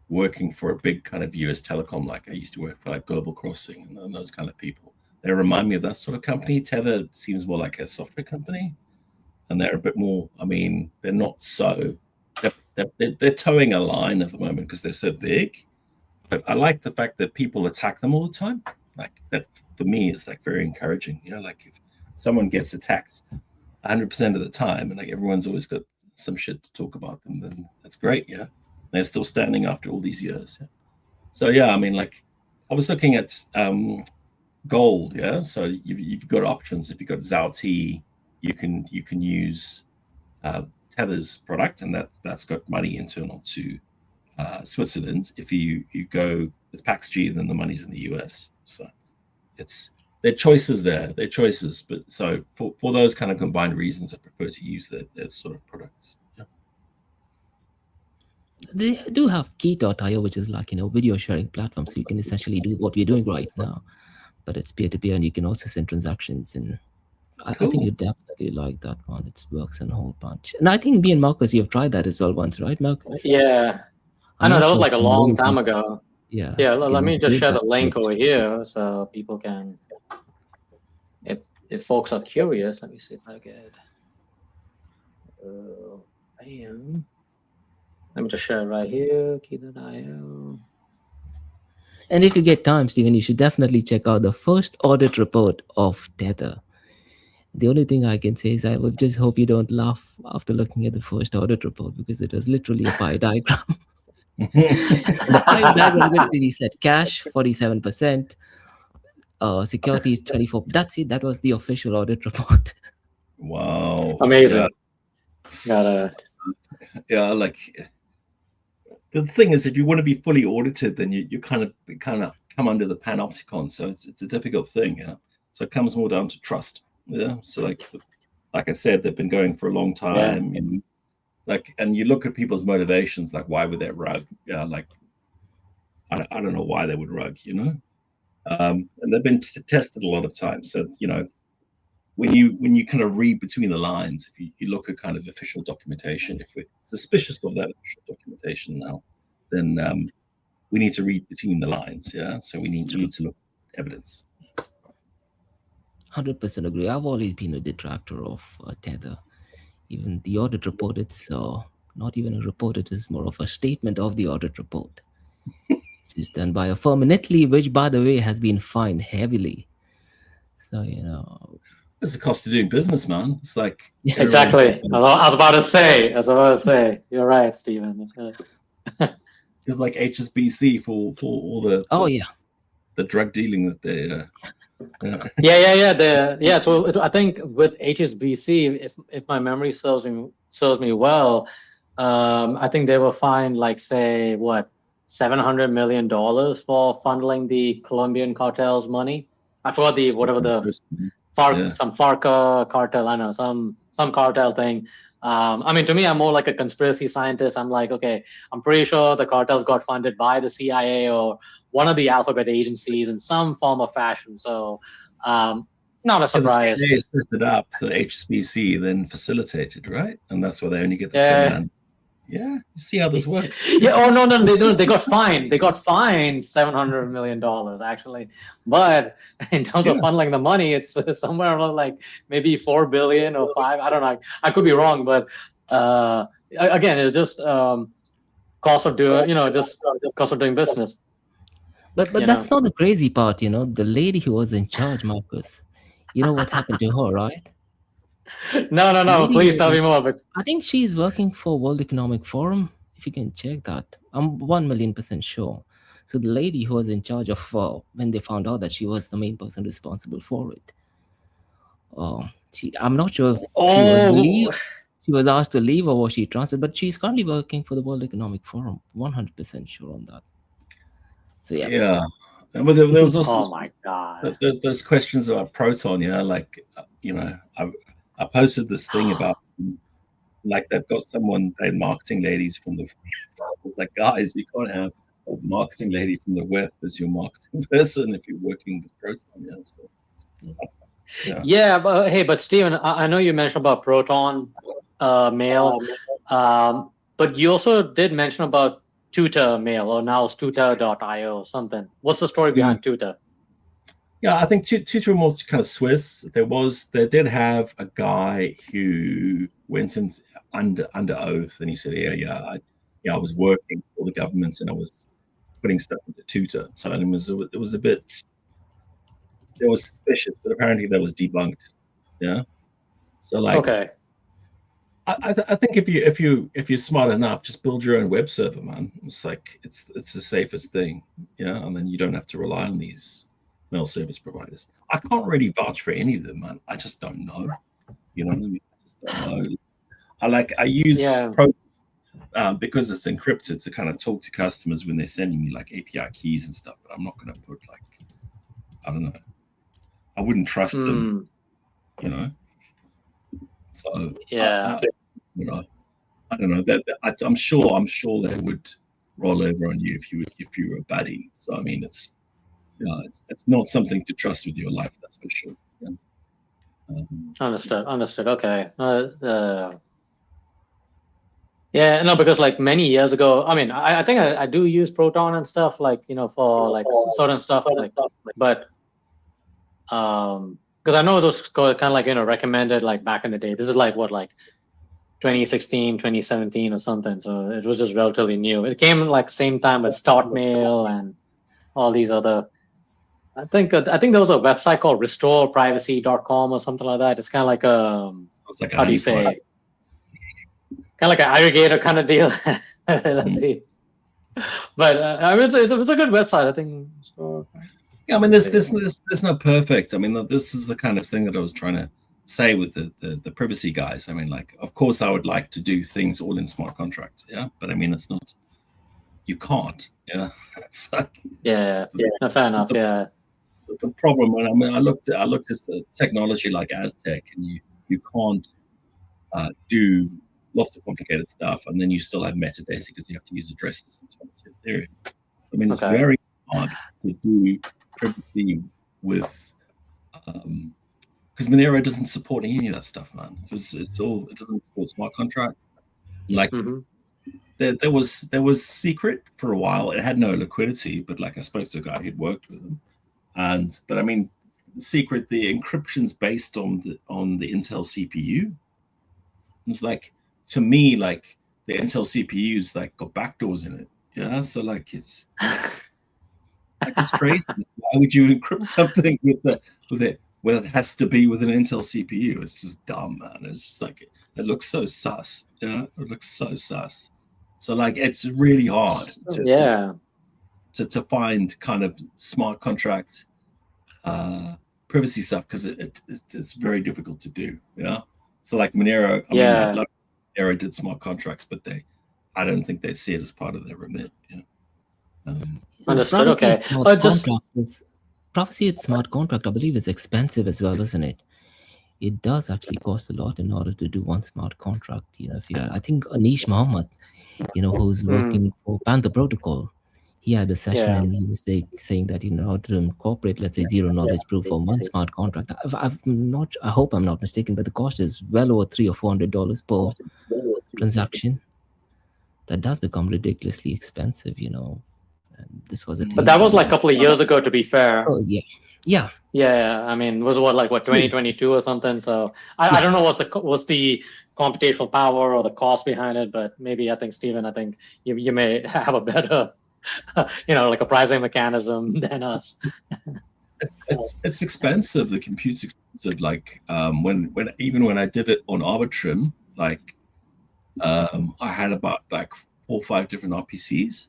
working for a big kind of US telecom. Like I used to work for like Global Crossing and those kind of people. They remind me of that sort of company. Tether seems more like a software company, and they're a bit more. I mean, they're not so. They're towing a line at the moment because they're so big. But I like the fact that people attack them all the time. Like that for me is like very encouraging. Like if someone gets attacked 100% of the time, and like everyone's always got some shit to talk about them, then that's great. Yeah, they're still standing after all these years. Yeah? So yeah, I mean, like I was looking at gold. Yeah, so you've got options. If you've got Zalti, you can use Tether's product, and that's got money internal to Switzerland. If you go with PaxG, then the money's in the US. So their choices there, their choices. But so for those kind of combined reasons, I prefer to use their sort of products. Yeah. They do have key.io, which is like, video sharing platform. So you can essentially do what we're doing right now, but it's peer-to-peer, and you can also send transactions. And I think you definitely like that one. It works in a whole bunch. And I think me and Marcus, you have tried that as well once, right, Marcus? Yeah, I I'm know not that was sure like a if you long moved time it. ago. Yeah. Yeah, if you let can me just include share that the link post. over here so people can, if folks are curious. Let me see if I get. Bam. Let me just share it right here. Key.io. And if you get time, Stephen, you should definitely check out the first audit report of Tether. The only thing I can say is I would just hope you don't laugh after looking at the first audit report, because it was literally a pie diagram. And the pie diagram literally said cash 47%, securities 24. That's it. That was the official audit report. Wow. Amazing. Gotta. Yeah, like the thing is, if you want to be fully audited, then you kind of come under the panopticon. So it's a difficult thing, yeah. So it comes more down to trust. Yeah. So like I said, they've been going for a long time. Yeah. And you look at people's motivations, like why would they rug? Yeah, like I don't know why they would rug, and they've been tested a lot of times. So when you kind of read between the lines, if you look at kind of official documentation, if we're suspicious of that official documentation now, then we need to read between the lines. Yeah, so we need to look at evidence. 100% agree. I've always been a detractor of Tether. Even the audit report, it's not even a report, it is more of a statement of the audit report. It's done by a firm in Italy, which, by the way, has been fined heavily. So, It's the cost of doing business, man. It's like Exactly. I was about to say. You're right, Stephen. It's like HSBC for all the drug dealing that they. Yeah. So I think with HSBC, if my memory serves me well, I think they were fined like, say, what, $700 million for funneling the Colombian cartel's money. I forgot some FARC cartel. I know some cartel thing. I mean, to me, I'm more like a conspiracy scientist. I'm like, okay, I'm pretty sure the cartels got funded by the CIA or one of the alphabet agencies in some form or fashion. So, not a surprise. The CIA set it up, the HSBC then facilitated, right? And that's why they only get the $700. Yeah, you see how this works. Yeah. Oh no, they don't. They got fined. They got fined $700 million actually. But in terms of funneling the money, it's somewhere around like maybe 4 billion or 5. I don't know. I could be wrong, but again, it's just cost of doing. Just cost of doing business. But that's not the crazy part. The lady who was in charge, Marcus. You know what happened to her, right? No. Please tell me more. But I think she's working for World Economic Forum. If you can check that, I'm 1,000,000% sure. So the lady who was in charge of when they found out that she was the main person responsible for it, I'm not sure if she was asked to leave or was she transferred, but she's currently working for the World Economic Forum. 100% sure on that. So yeah. Yeah. But there was also oh my god, there's questions about Proton. Yeah, like I posted this thing about like they've got their marketing ladies from the like, guys, you can't have a marketing lady from the web as your marketing person if you're working with Proton. Yeah, but Steven, I know you mentioned about Proton Mail, but you also did mention about Tutor Mail, or now it's tutor.io or something. What's the story behind Tutor? Yeah, I think Tutor more kind of Swiss. They did have a guy who went in under oath, and he said, I was working for the government and I was putting stuff into Tutor. So it was a bit, it was suspicious, but apparently that was debunked. Yeah. So like, okay. I think if you're smart enough, just build your own web server, man. It's like it's the safest thing, and then you don't have to rely on these mail service providers. I can't really vouch for any of them, man. I just don't know. You know what I mean? I just don't know. I use because it's encrypted to kind of talk to customers when they're sending me like API keys and stuff. But I'm not going to put like, I don't know, I wouldn't trust them, Mm, So yeah. you know, I don't know that I'm sure they would roll over on you if you were a baddie. So I mean, it's it's not something to trust with your life, that's for sure. Yeah. Understood. Okay. Yeah, no, because like many years ago, I mean, I think I do use Proton and stuff, like, for like certain stuff, like, but because I know it was kind of like, recommended like back in the day. This is like what, like 2016, 2017 or something. So it was just relatively new. It came like same time with Startmail and all these other. I think there was a website called restoreprivacy.com or something like that. It's kind of like It's like a how do you honeypot. say, kind of like an aggregator kind of deal. Let's see. But I mean, it's a good website. I think. Yeah, I mean, there's no perfect. I mean, this is the kind of thing that I was trying to say with the privacy guys. I mean, like, of course, I would like to do things all in smart contracts. Yeah, but I mean, it's not. You can't. Yeah, it's like, Yeah. No, fair enough. Yeah. the problem. When I looked at the technology like Aztec, and you can't do lots of complicated stuff, and then you still have metadata because you have to use addresses and so on. Ethereum. I mean, it's Okay. very hard to do privacy with, because Monero doesn't support any of that stuff, man. It doesn't support smart contract. Like there was secret for a while. It had no liquidity, but like I spoke to a guy who'd worked with them, but I mean, secret, the encryption's based on the Intel CPU. It's like, to me, like the Intel CPU's like got backdoors in it. Yeah, so like it's crazy. Why would you encrypt something with it where it has to be with an Intel CPU? It's just dumb, man. It's just like, it looks so sus. Yeah, it looks so sus. So like, it's really hard to find kind of smart contract privacy stuff, because it's very difficult to do. Yeah. So like Monero, I mean, I'd love Monero did smart contracts, but I don't think they see it as part of their remit. Yeah. Understood. Privacy Okay. with smart contract is privacy with smart contract. I believe it's expensive as well, isn't it? It does actually cost a lot in order to do one smart contract. If you, I think Anish Muhammad, who's working for Panther Protocol, he had a session and he was saying that in order to incorporate, let's say, zero knowledge proof for one smart contract, I hope I'm not mistaken, but the cost is well over $300 or $400 per transaction. That does become ridiculously expensive, And this was at But least that was like a couple of years ago, to be fair. Oh yeah. Yeah, I mean, was what, like what, 2022 or something? So I don't know what's the computational power or the cost behind it, but maybe I think you may have a better, like a pricing mechanism than us. It's expensive. The compute's expensive. Like when I did it on Arbitrum, like I had about like 4 or 5 different RPCs,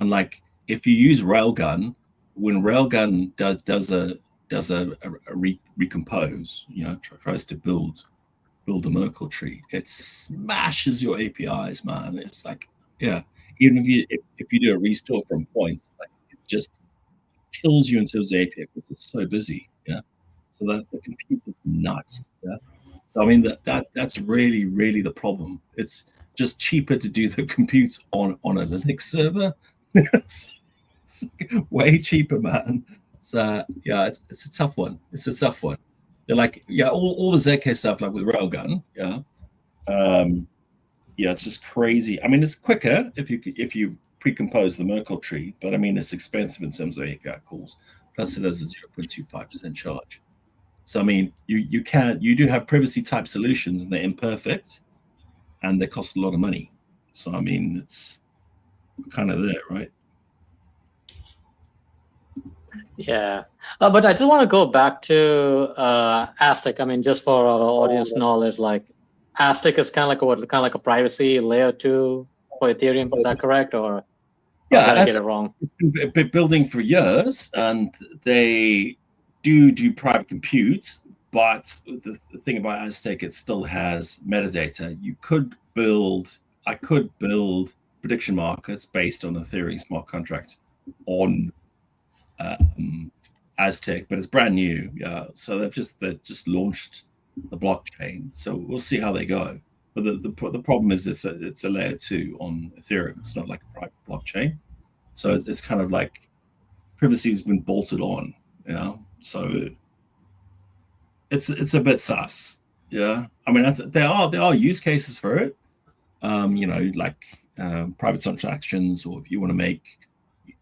and like if you use Railgun, when Railgun does a recompose, tries to build a Merkle tree, it smashes your APIs, man. It's like, yeah, even if you do a restore from points, like it just kills you in terms of API because it's so busy. Yeah, so that the compute is nuts. Yeah, so I mean that's really the problem. It's just cheaper to do the compute on a Linux server. it's way cheaper, man. So yeah, it's a tough one. It's a tough one. They're like, yeah, all the ZK stuff, like with Railgun. Yeah, yeah, it's just crazy. I mean, it's quicker if you pre-compose the Merkle tree, but I mean, it's expensive in terms of API calls. Plus, it has a 0.25% charge. So I mean, you do have privacy type solutions, and they're imperfect, and they cost a lot of money. So I mean, it's kind of there, right? Yeah, but I just want to go back to Aztec. I mean, just for our audience knowledge, like Aztec is kind of like a privacy layer 2 for Ethereum. Is that correct, or did I get it wrong? It's been building for years, and they do private compute. But the thing about Aztec, it still has metadata. I could build prediction markets based on Ethereum smart contract on Aztec, but it's brand new. Yeah, so they've just launched the blockchain. So we'll see how they go. But the problem is it's a layer 2 on Ethereum. It's not like a private blockchain. So it's kind of like privacy has been bolted on. So it's a bit sus. Yeah, I mean there are use cases for it. Like private transactions, or if you want to make,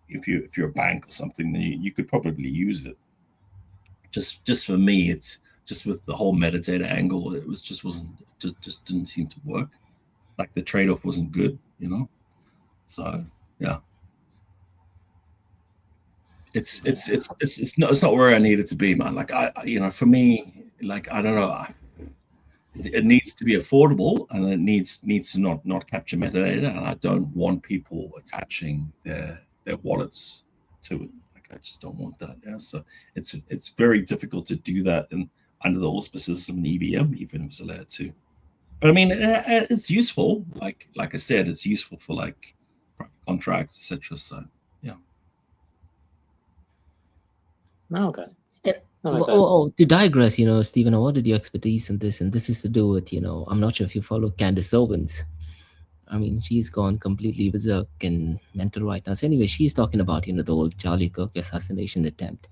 if you're a bank or something, then you could probably use it. Just for me, it's just with the whole metadata angle, it just didn't seem to work. Like the trade-off wasn't good, So yeah, it's not where I needed to be, man. Like for me, like I don't know. It needs to be affordable, and it needs to not capture metadata, and I don't want people attaching their wallets to it. Like I just don't want that. Yeah, so it's very difficult to do that under the auspices of an EVM, even if it's a layer 2. But I mean, it's useful. Like I said, it's useful for like private contracts, etc. So yeah. Okay. To digress, Stephen, I wanted your expertise in this, and this is to do with, I'm not sure if you follow Candace Owens. I mean, she's gone completely berserk and mental right now. So anyway, she's talking about, the whole Charlie Kirk assassination attempt.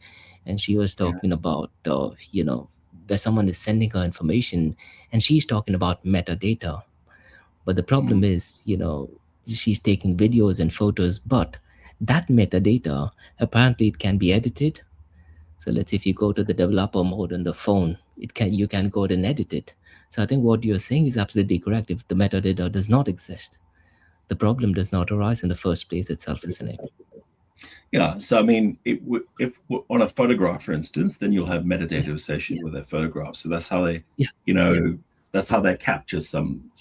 And she was talking about, where someone is sending her information, and she's talking about metadata. But the problem is, she's taking videos and photos, but that metadata, apparently it can be edited. So let's say if you go to the developer mode on the phone, you can go and edit it. So I think what you're saying is absolutely correct. If the metadata does not exist, the problem does not arise in the first place itself, isn't it? Yeah. So I mean, if on a photograph, for instance, then you'll have metadata associated with that photograph. So that's how they, that's how they capture some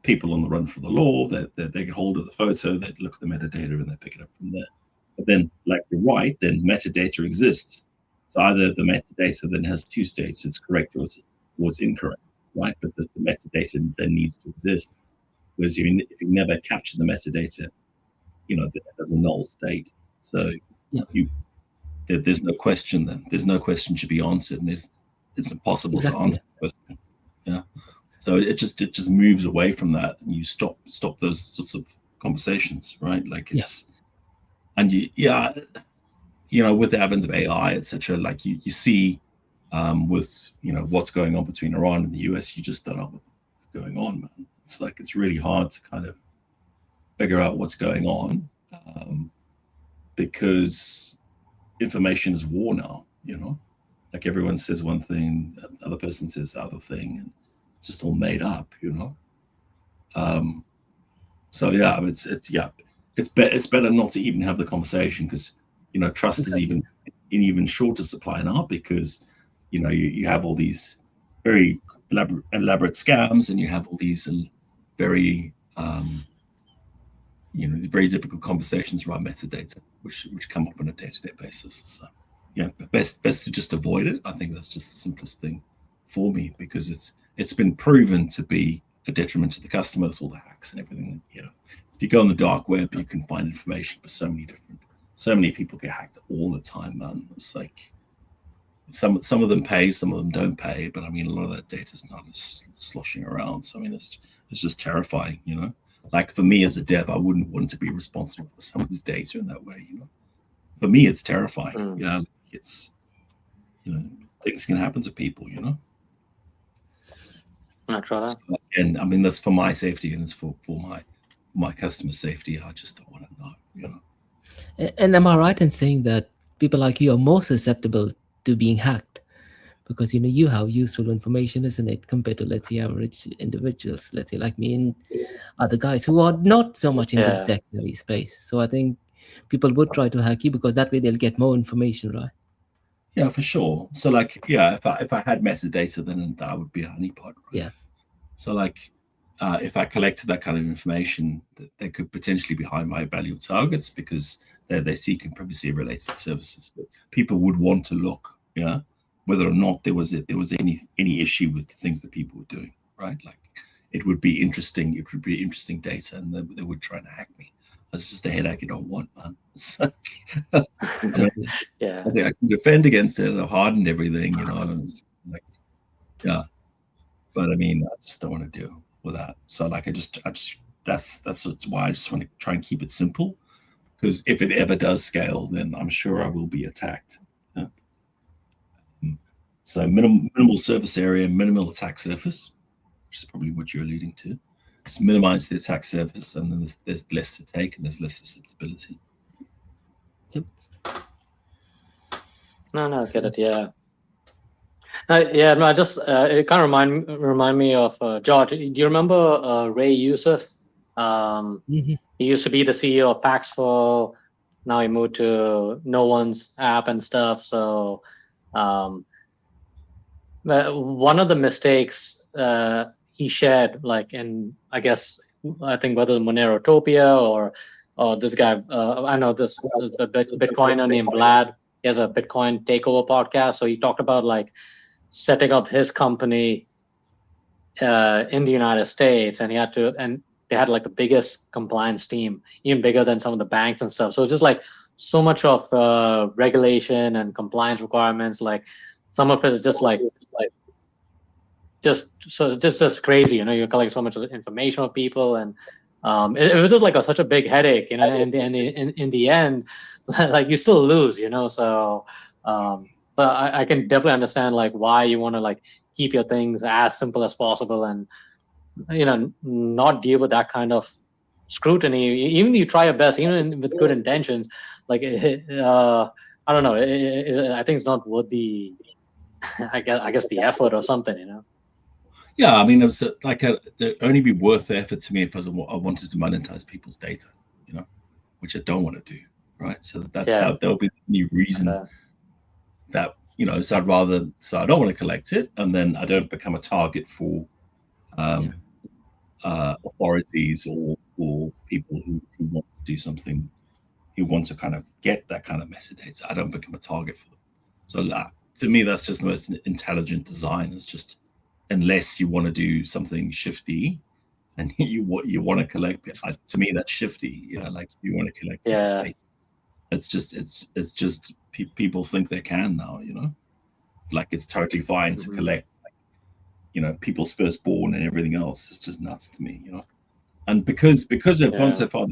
people on the run for the law. That they get hold of the photo, they look at the metadata, and they pick it up from there. But then, like you're right, then metadata exists. So either the metadata then has 2 states: it's correct or it's incorrect, right? But the metadata then needs to exist. Whereas if you never capture the metadata, there's a null state. So there's no question then. There's no question to be answered, and it's impossible to answer the question. So it just moves away from that, and you stop those sorts of conversations, right? Like it's and with the advent of AI, etc., like you see with what's going on between Iran and the US, you just don't know what's going on, man. It's like it's really hard to kind of figure out what's going on because information is war now. Like everyone says one thing, the other person says the other thing, and it's just all made up. So yeah, it's better not to even have the conversation, because trust is even in even shorter supply now, because you have all these very elaborate scams, and you have all these very very difficult conversations around metadata, which come up on a day-to-day basis. So yeah, best to just avoid it. I think that's just the simplest thing for me, because it's been proven to be a detriment to the customer with all the hacks and everything. If you go on the dark web, you can find information for so many people get hacked all the time, man. It's like some of them pay, some of them don't pay, but I mean, a lot of that data is not just sloshing around. So I mean, it's just terrifying. Like for me as a dev, I wouldn't want to be responsible for someone's data in that way. For me, it's terrifying. It's things can happen to people. And I mean, that's for my safety, and it's for my customer safety. I just don't want to know. And am I right in saying that people like you are more susceptible to being hacked? Because you have useful information, isn't it, compared to, let's say, average individuals, let's say like me and other guys who are not so much into the tech savvy space. So I think people would try to hack you because that way they'll get more information, right? Yeah, for sure. So like, if I had metadata, then that would be a honeypot, right? Yeah. So like, if I collected that kind of information, they could potentially be high value targets, because they're seeking privacy related services. People would want to look, whether or not there was any issue with the things that people were doing, right? Like it would be interesting. It would be interesting data, and they would try and hack me. It's just a headache you don't want, man. It's like, Exactly. Yeah. I think I can defend against it. I've hardened everything, It's like, yeah. But I mean, I just don't want to deal with that. So like, I just that's why I just want to try and keep it simple, because if it ever does scale, then I'm sure I will be attacked. Yeah. So minimal surface area, minimal attack surface, which is probably what you're alluding to. Just minimize the attack surface, and then there's less to take, and there's less susceptibility. Yep. No, I get it. Yeah. Yeah, no, I just it kind of remind me of George. Do you remember Ray Youssef? Mhm. He used to be the CEO of Paxful. Now he moved to No One's app and stuff. So one of the mistakes he shared, like in I think whether Monerotopia or this guy, I know this the Bitcoiner named Vlad. He has a Bitcoin takeover podcast. So he talked about like setting up his company in the United States, and they had like the biggest compliance team, even bigger than some of the banks and stuff. So it's just like so much of regulation and compliance requirements. Like some of it is just like just crazy. You're collecting so much information of people, and it was just like such a big headache. And in the end, like you still lose. So. So I can definitely understand like why you want to like keep your things as simple as possible, and not deal with that kind of scrutiny. Even you try your best, even with good intentions, like I don't know. I think it's not worth the I guess the effort or something. Yeah, I mean, it was it'd only be worth the effort to me if I wanted to monetize people's data, which I don't want to do, right? So that would be the only reason that so I don't want to collect it, and then I don't become a target for authorities or people who want to do something, who want to kind of get that kind of metadata. I don't become a target for them. So to me, that's just the most intelligent design. It's just, unless you want to do something shifty and you want to collect it, to me that's shifty. Like you want to collect people's data. It's just people think they can now, like it's totally fine to collect people's firstborn and everything else. It's just nuts to me, and because they've gone so far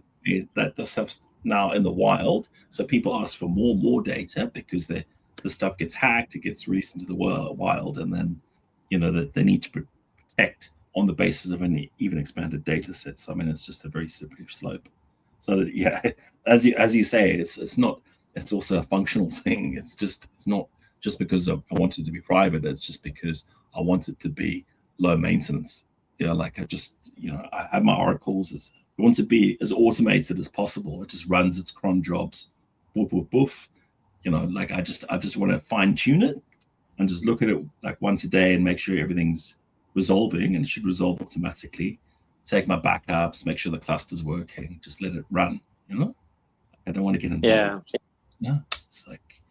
that the stuff's now in the wild, so people ask for more data because the stuff gets hacked, it gets released into the wild, and then that they need to protect on the basis of an even expanded data set. So I mean, it's just a very slippery slope. So yeah, as you say, it's also a functional thing. It's not just because I want it to be private. It's just because I want it to be low maintenance. Like I have my oracles. I want to be as automated as possible. It just runs its cron jobs, woof woof woof. Like I just want to fine tune it and just look at it like once a day and make sure everything's resolving, and it should resolve automatically. Take my backups, make sure the cluster's working, just let it run. I don't want to get involved. Yeah, it's like,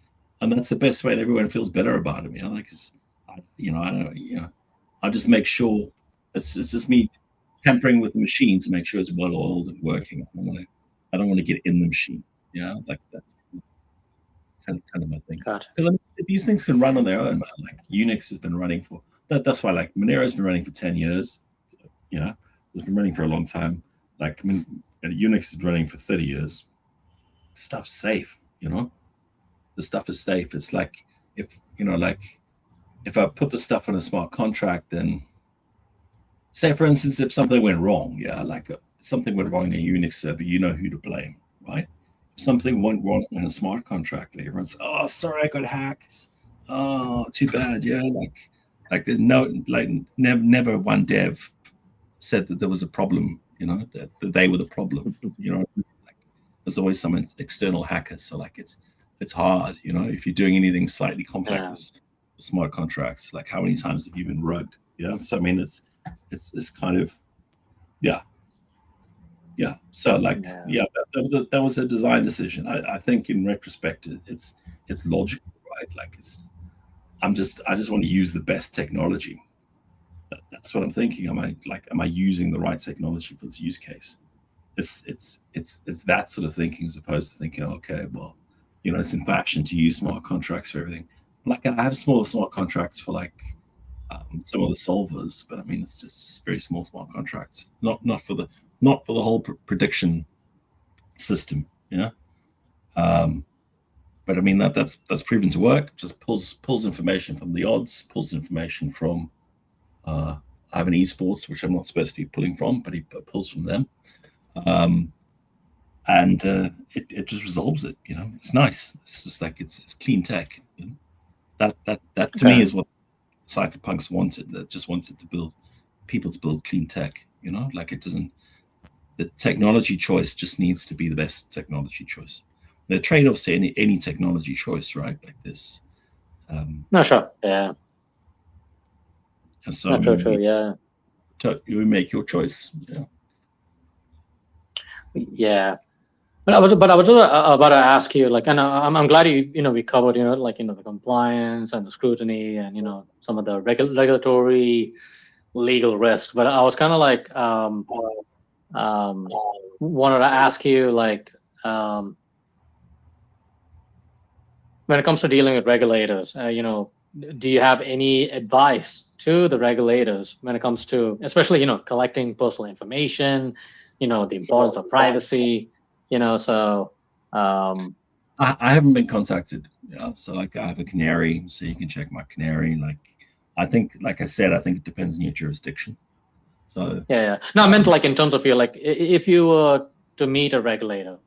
and that's the best way, and everyone feels better about it. Like, I just make sure it's just me tampering with the machine to make sure it's well oiled and working. I don't want to get in the machine. Like that's kind of my thing. Because these things can run on their own, man. Like Unix has been running for that. That's why like Monero's been running for 10 years. It's been running for a long time. Like Unix is running for 30 years. Stuff's safe. The stuff is safe. It's like if I put the stuff on a smart contract, then say for instance, if something went wrong, something went wrong in a Unix server, you know who to blame, right? If something went wrong in a smart contract, like everyone's, oh, sorry, I got hacked. Oh, too bad. Yeah, like there's never one dev said that there was a problem. That they were the problem. Like, there's always some external hacker. So like it's hard. If you're doing anything slightly complex with smart contracts, like how many times have you been rugged? So I mean, it's kind of yeah. So like that was a design decision. I think in retrospect it's logical, right? Like I just want to use the best technology. That's what I'm thinking. Am I using the right technology for this use case? it's that sort of thinking as opposed to thinking, okay, well, it's in fashion to use smart contracts for everything. Like I have smart contracts for like some of the solvers, but I mean it's just very small smart contracts, not for the whole prediction system, but I mean that's proven to work. Just pulls information from the odds, pulls information from I have an esports which I'm not supposed to be pulling from, but he pulls from them, and it just resolves it. It's nice. It's just like it's clean tech. That to me is what cypherpunks wanted. That just wanted people to build clean tech. Like it doesn't. The technology choice just needs to be the best technology choice. The trade-offs to any technology choice, right? Like this. No, sure, yeah. And so true, yeah. You make your choice. Yeah. But I was about to ask you, like, and I'm glad we covered, like, the compliance and the scrutiny and, some of the regulatory legal risk. But I was kind of like, wanted to ask you, like, when it comes to dealing with regulators, do you have any advice to the regulators when it comes to, especially, collecting personal information, the importance of privacy, so I haven't been contacted. So like I have a canary, so you can check my canary. Like I think, like I said, I think it depends on your jurisdiction. So yeah. No, I meant like in terms of like if you were to meet a regulator,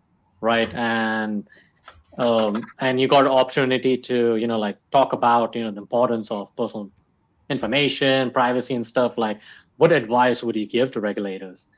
right, and you got an opportunity to like talk about the importance of personal information, privacy, and stuff. Like, what advice would you give to regulators?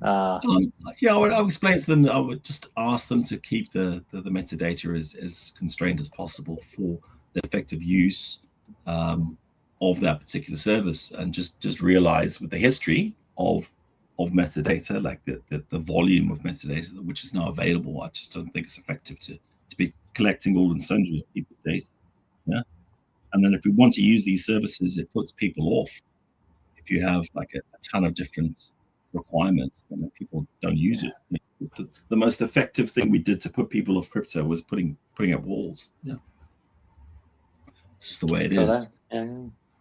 I would explain to them. I would just ask them to keep the metadata as constrained as possible for the effective use of that particular service, and just realize with the history of metadata, like the volume of metadata which is now available, I just don't think it's effective to be collecting all and sundry of people's data. And then if we want to use these services, it puts people off. If you have like a ton of different requirements, and people don't use it. The most effective thing we did to put people off crypto was putting up walls. It's just the way it is.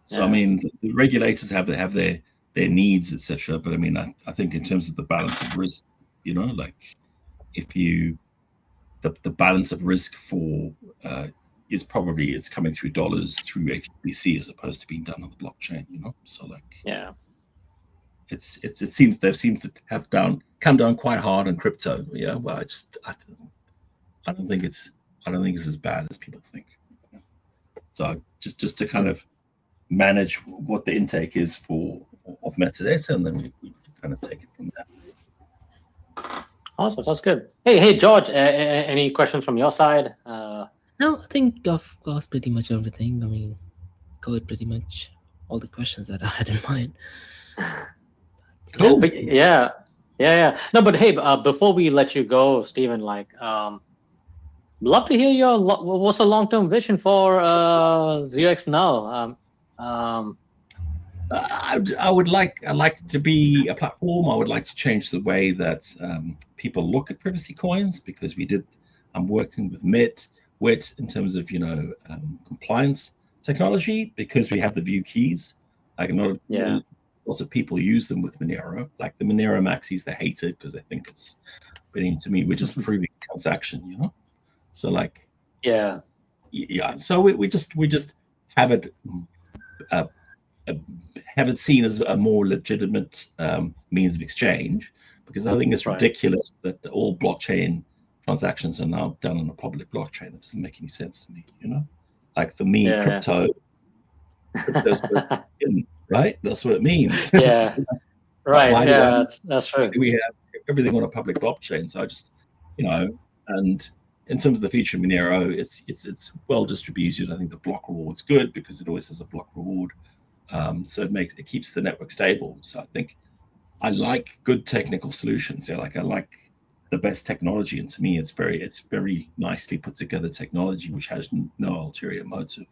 So I mean, the regulators have their needs, etc. But I mean, I think in terms of the balance of risk, like if you the balance of risk for is probably it's coming through dollars through HSBC as opposed to being done on the blockchain. So like it seems to have come down quite hard on crypto. Well, I don't think it's as bad as people think. So just to kind of manage what the intake is of metadata, and then we kind of take it from there. Awesome, that's good. Hey, George, any questions from your side? No, I think I've asked pretty much everything. I mean, covered pretty much all the questions that I had in mind. Cool. But yeah. No, but hey, before we let you go, Steven, like, love to hear what's a long-term vision for 0x now. I would like to be a platform. I would like to change the way that people look at privacy coins, because I'm working with WIT in terms of compliance technology, because we have the view keys. Like lots of people use them with Monero. Like the Monero maxis, they hate it because they think it's. But to me, we're just proving transaction, So like So we just have it. Have it seen as a more legitimate means of exchange, because I think it's ridiculous that all blockchain transactions are now done on a public blockchain. That doesn't make any sense to me, Like for me, crypto's right? That's what it means. Right. That's true. We have everything on a public blockchain. So I just, and in terms of the future of Monero, it's well distributed. I think the block reward's good because it always has a block reward. So it keeps the network stable. So I think I like good technical solutions. I like the best technology, and to me, it's very nicely put together technology which has no ulterior motive.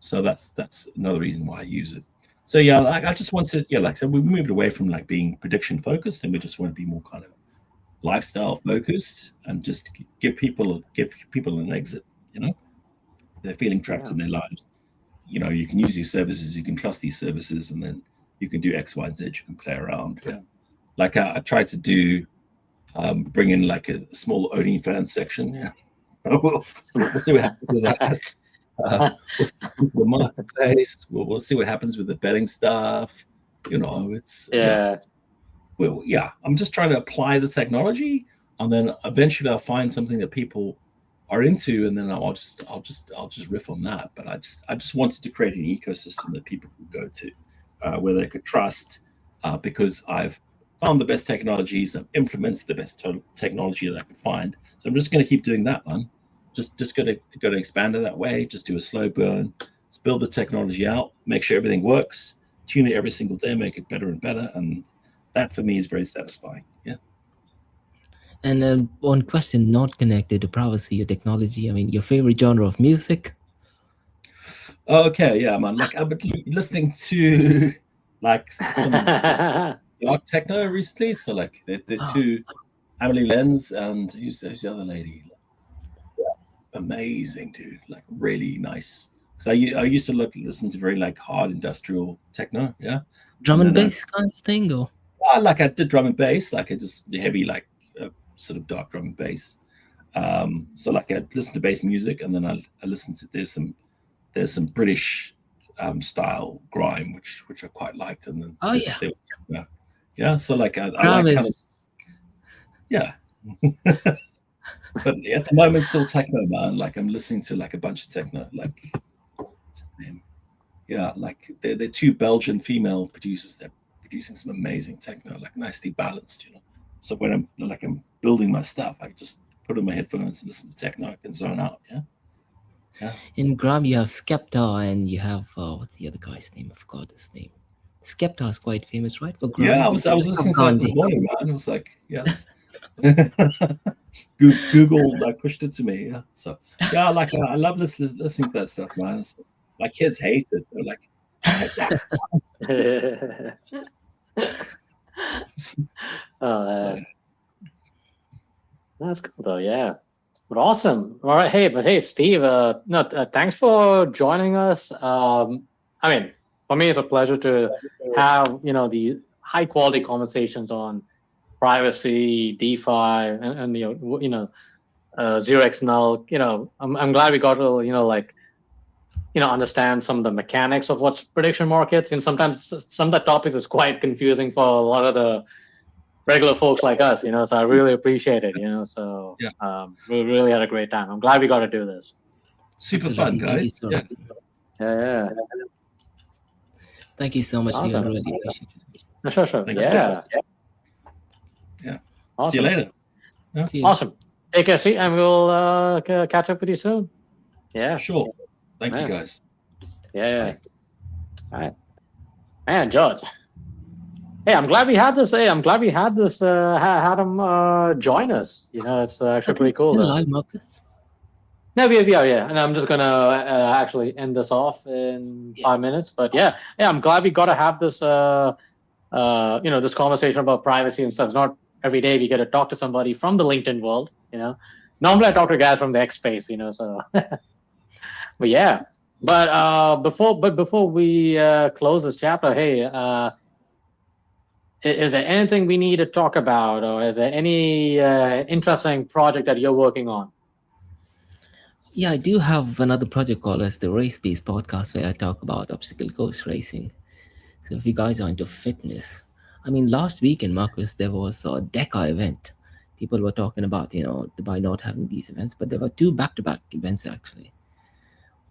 So that's another reason why I use it. So I just want to like I said, we moved away from like being prediction focused, and we just want to be more kind of lifestyle focused, and just give people an exit. You know, they're feeling trapped Yeah. in their lives. You know, you can use these services, you can trust these services, and then you can do X, Y, and Z. You can play around. Yeah, like I tried to do, bring in like a small OnlyFans section. Yeah, we'll see what happens with that. We'll see the marketplace. We'll see what happens with the betting stuff. You know, it's yeah. Yeah. Well, yeah. I'm just trying to apply the technology, and then eventually I'll find something that people are into, and then I'll just riff on that. But I just wanted to create an ecosystem that people could go to, where they could trust, because I've found the best technologies, I've implemented the best technology that I could find. So I'm just going to keep doing that, man. Just going to expand it that way. Just do a slow burn. Let's build the technology out, make sure everything works, tune it every single day, make it better and better, and that for me is very satisfying. Yeah. And one question not connected to privacy or technology. I mean, your favorite genre of music? Okay, yeah, man. Like I've been listening to like some dark techno recently. So like the Oh, two, Emily Lenz and who's the other lady? Amazing, dude. Like really nice. So I used to listen to very like hard industrial techno, yeah. drum And and then bass kind of thing, or like I did drum and bass, like I just the heavy like sort of dark drum and bass. So like I listened to bass music, and then I listened to there's some British style grime which I quite liked, and then oh yeah, there was yeah. So like I drum like kind of is yeah. But at the moment, still techno, man. Like I'm listening to like a bunch of techno. Like what's her name? Yeah, like they're two Belgian female producers. They're producing some amazing techno, like nicely balanced. You know. So when I'm building my stuff, I just put on my headphones and listen to techno. I can zone out. Yeah. Yeah. in Grab. You have Skepta, and you have what's the other guy's name? I forgot his name. Skepta is quite famous, right, for Yeah, grime. I was Of listening to that this Gandhi. morning, man. It was like, yes. Google like pushed it to me. Yeah. So yeah, like I love listening to that stuff, man. So, my kids hate it. They're like, Oh, that's cool though. Yeah. But awesome. All right. Hey, Steve. No, thanks for joining us. I mean, for me, it's a pleasure to have the high quality conversations on privacy, DeFi, and zero x null. I'm glad we got to like understand some of the mechanics of what's prediction markets. And sometimes some of the topics is quite confusing for a lot of the regular folks like us. So I really appreciate it. So yeah, we really had a great time. I'm glad we got to do this. super fun, Absolutely. Thank you guys. so Yeah. much. Yeah. Thank you so much, Steve. I Awesome. really appreciate it. Sure. Thanks. Yeah. Yeah. Awesome. See you later. Yeah. See you. Awesome. Take care, see, and we'll catch up with you soon. Yeah. Sure. Thank you, Yeah. guys. Yeah. Bye. All right. Man, George. Hey, I'm glad we had this. Hey, I'm glad we had this. Had him join us. It's I actually think pretty it's cool. still live, Marcus. No, we are, yeah. And I'm just gonna actually end this off in 5 minutes. But yeah, I'm glad we got to have this. This conversation about privacy and stuff. It's not every day we get to talk to somebody from the LinkedIn world. Normally I talk to guys from the X space. So. But yeah. But before we close this chapter, hey. Is there anything we need to talk about, or is there any interesting project that you're working on? Yeah, I do have another project called as the Race Based Podcast where I talk about obstacle course racing. So if you guys are into fitness, I mean, last weekend, Marcus, there was a DECA event. People were talking about, Dubai not having these events, but there were two back-to-back events actually.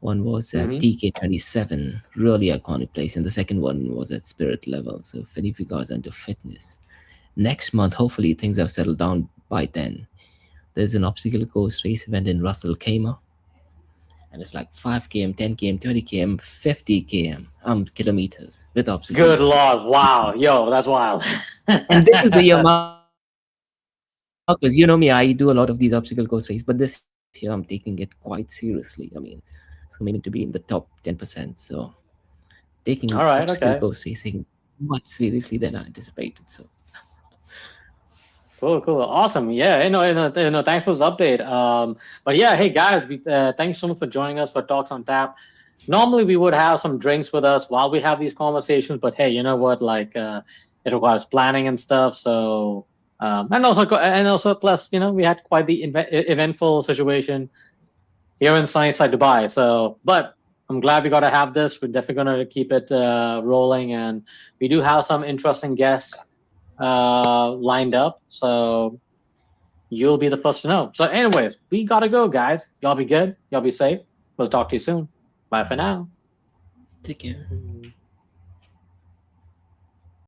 One was at Mm-hmm. TK27, really iconic place, and the second one was at Spirit Level. So if any of you guys are into fitness, next month, hopefully things have settled down by then. There's an obstacle course race event in Russell Kama, and it's like 5 km, 10 km, 20 km, 50 km kilometers with obstacles. Good Lord! Wow, yo, that's wild. And this is the year, Marcus. You know me, I do a lot of these obstacle course races, but this year I'm taking it quite seriously. I mean, it's aiming to be in the top 10%. So taking obstacle course All right, racing okay, much seriously than I anticipated. So cool. Cool, awesome. Yeah, thanks for this update. But yeah, hey guys, thank you so much for joining us for Talks on Tap. Normally we would have some drinks with us while we have these conversations, but hey, you know what? Like, it requires planning and stuff. So, and also plus, we had quite the eventful situation here in sunny side Dubai. So, but I'm glad we got to have this. We're definitely going to keep it rolling, and we do have some interesting guests lined up. So you'll be the first to know. So, anyways, we gotta go, guys. Y'all be good. Y'all be safe. We'll talk to you soon. Bye for now. Take care.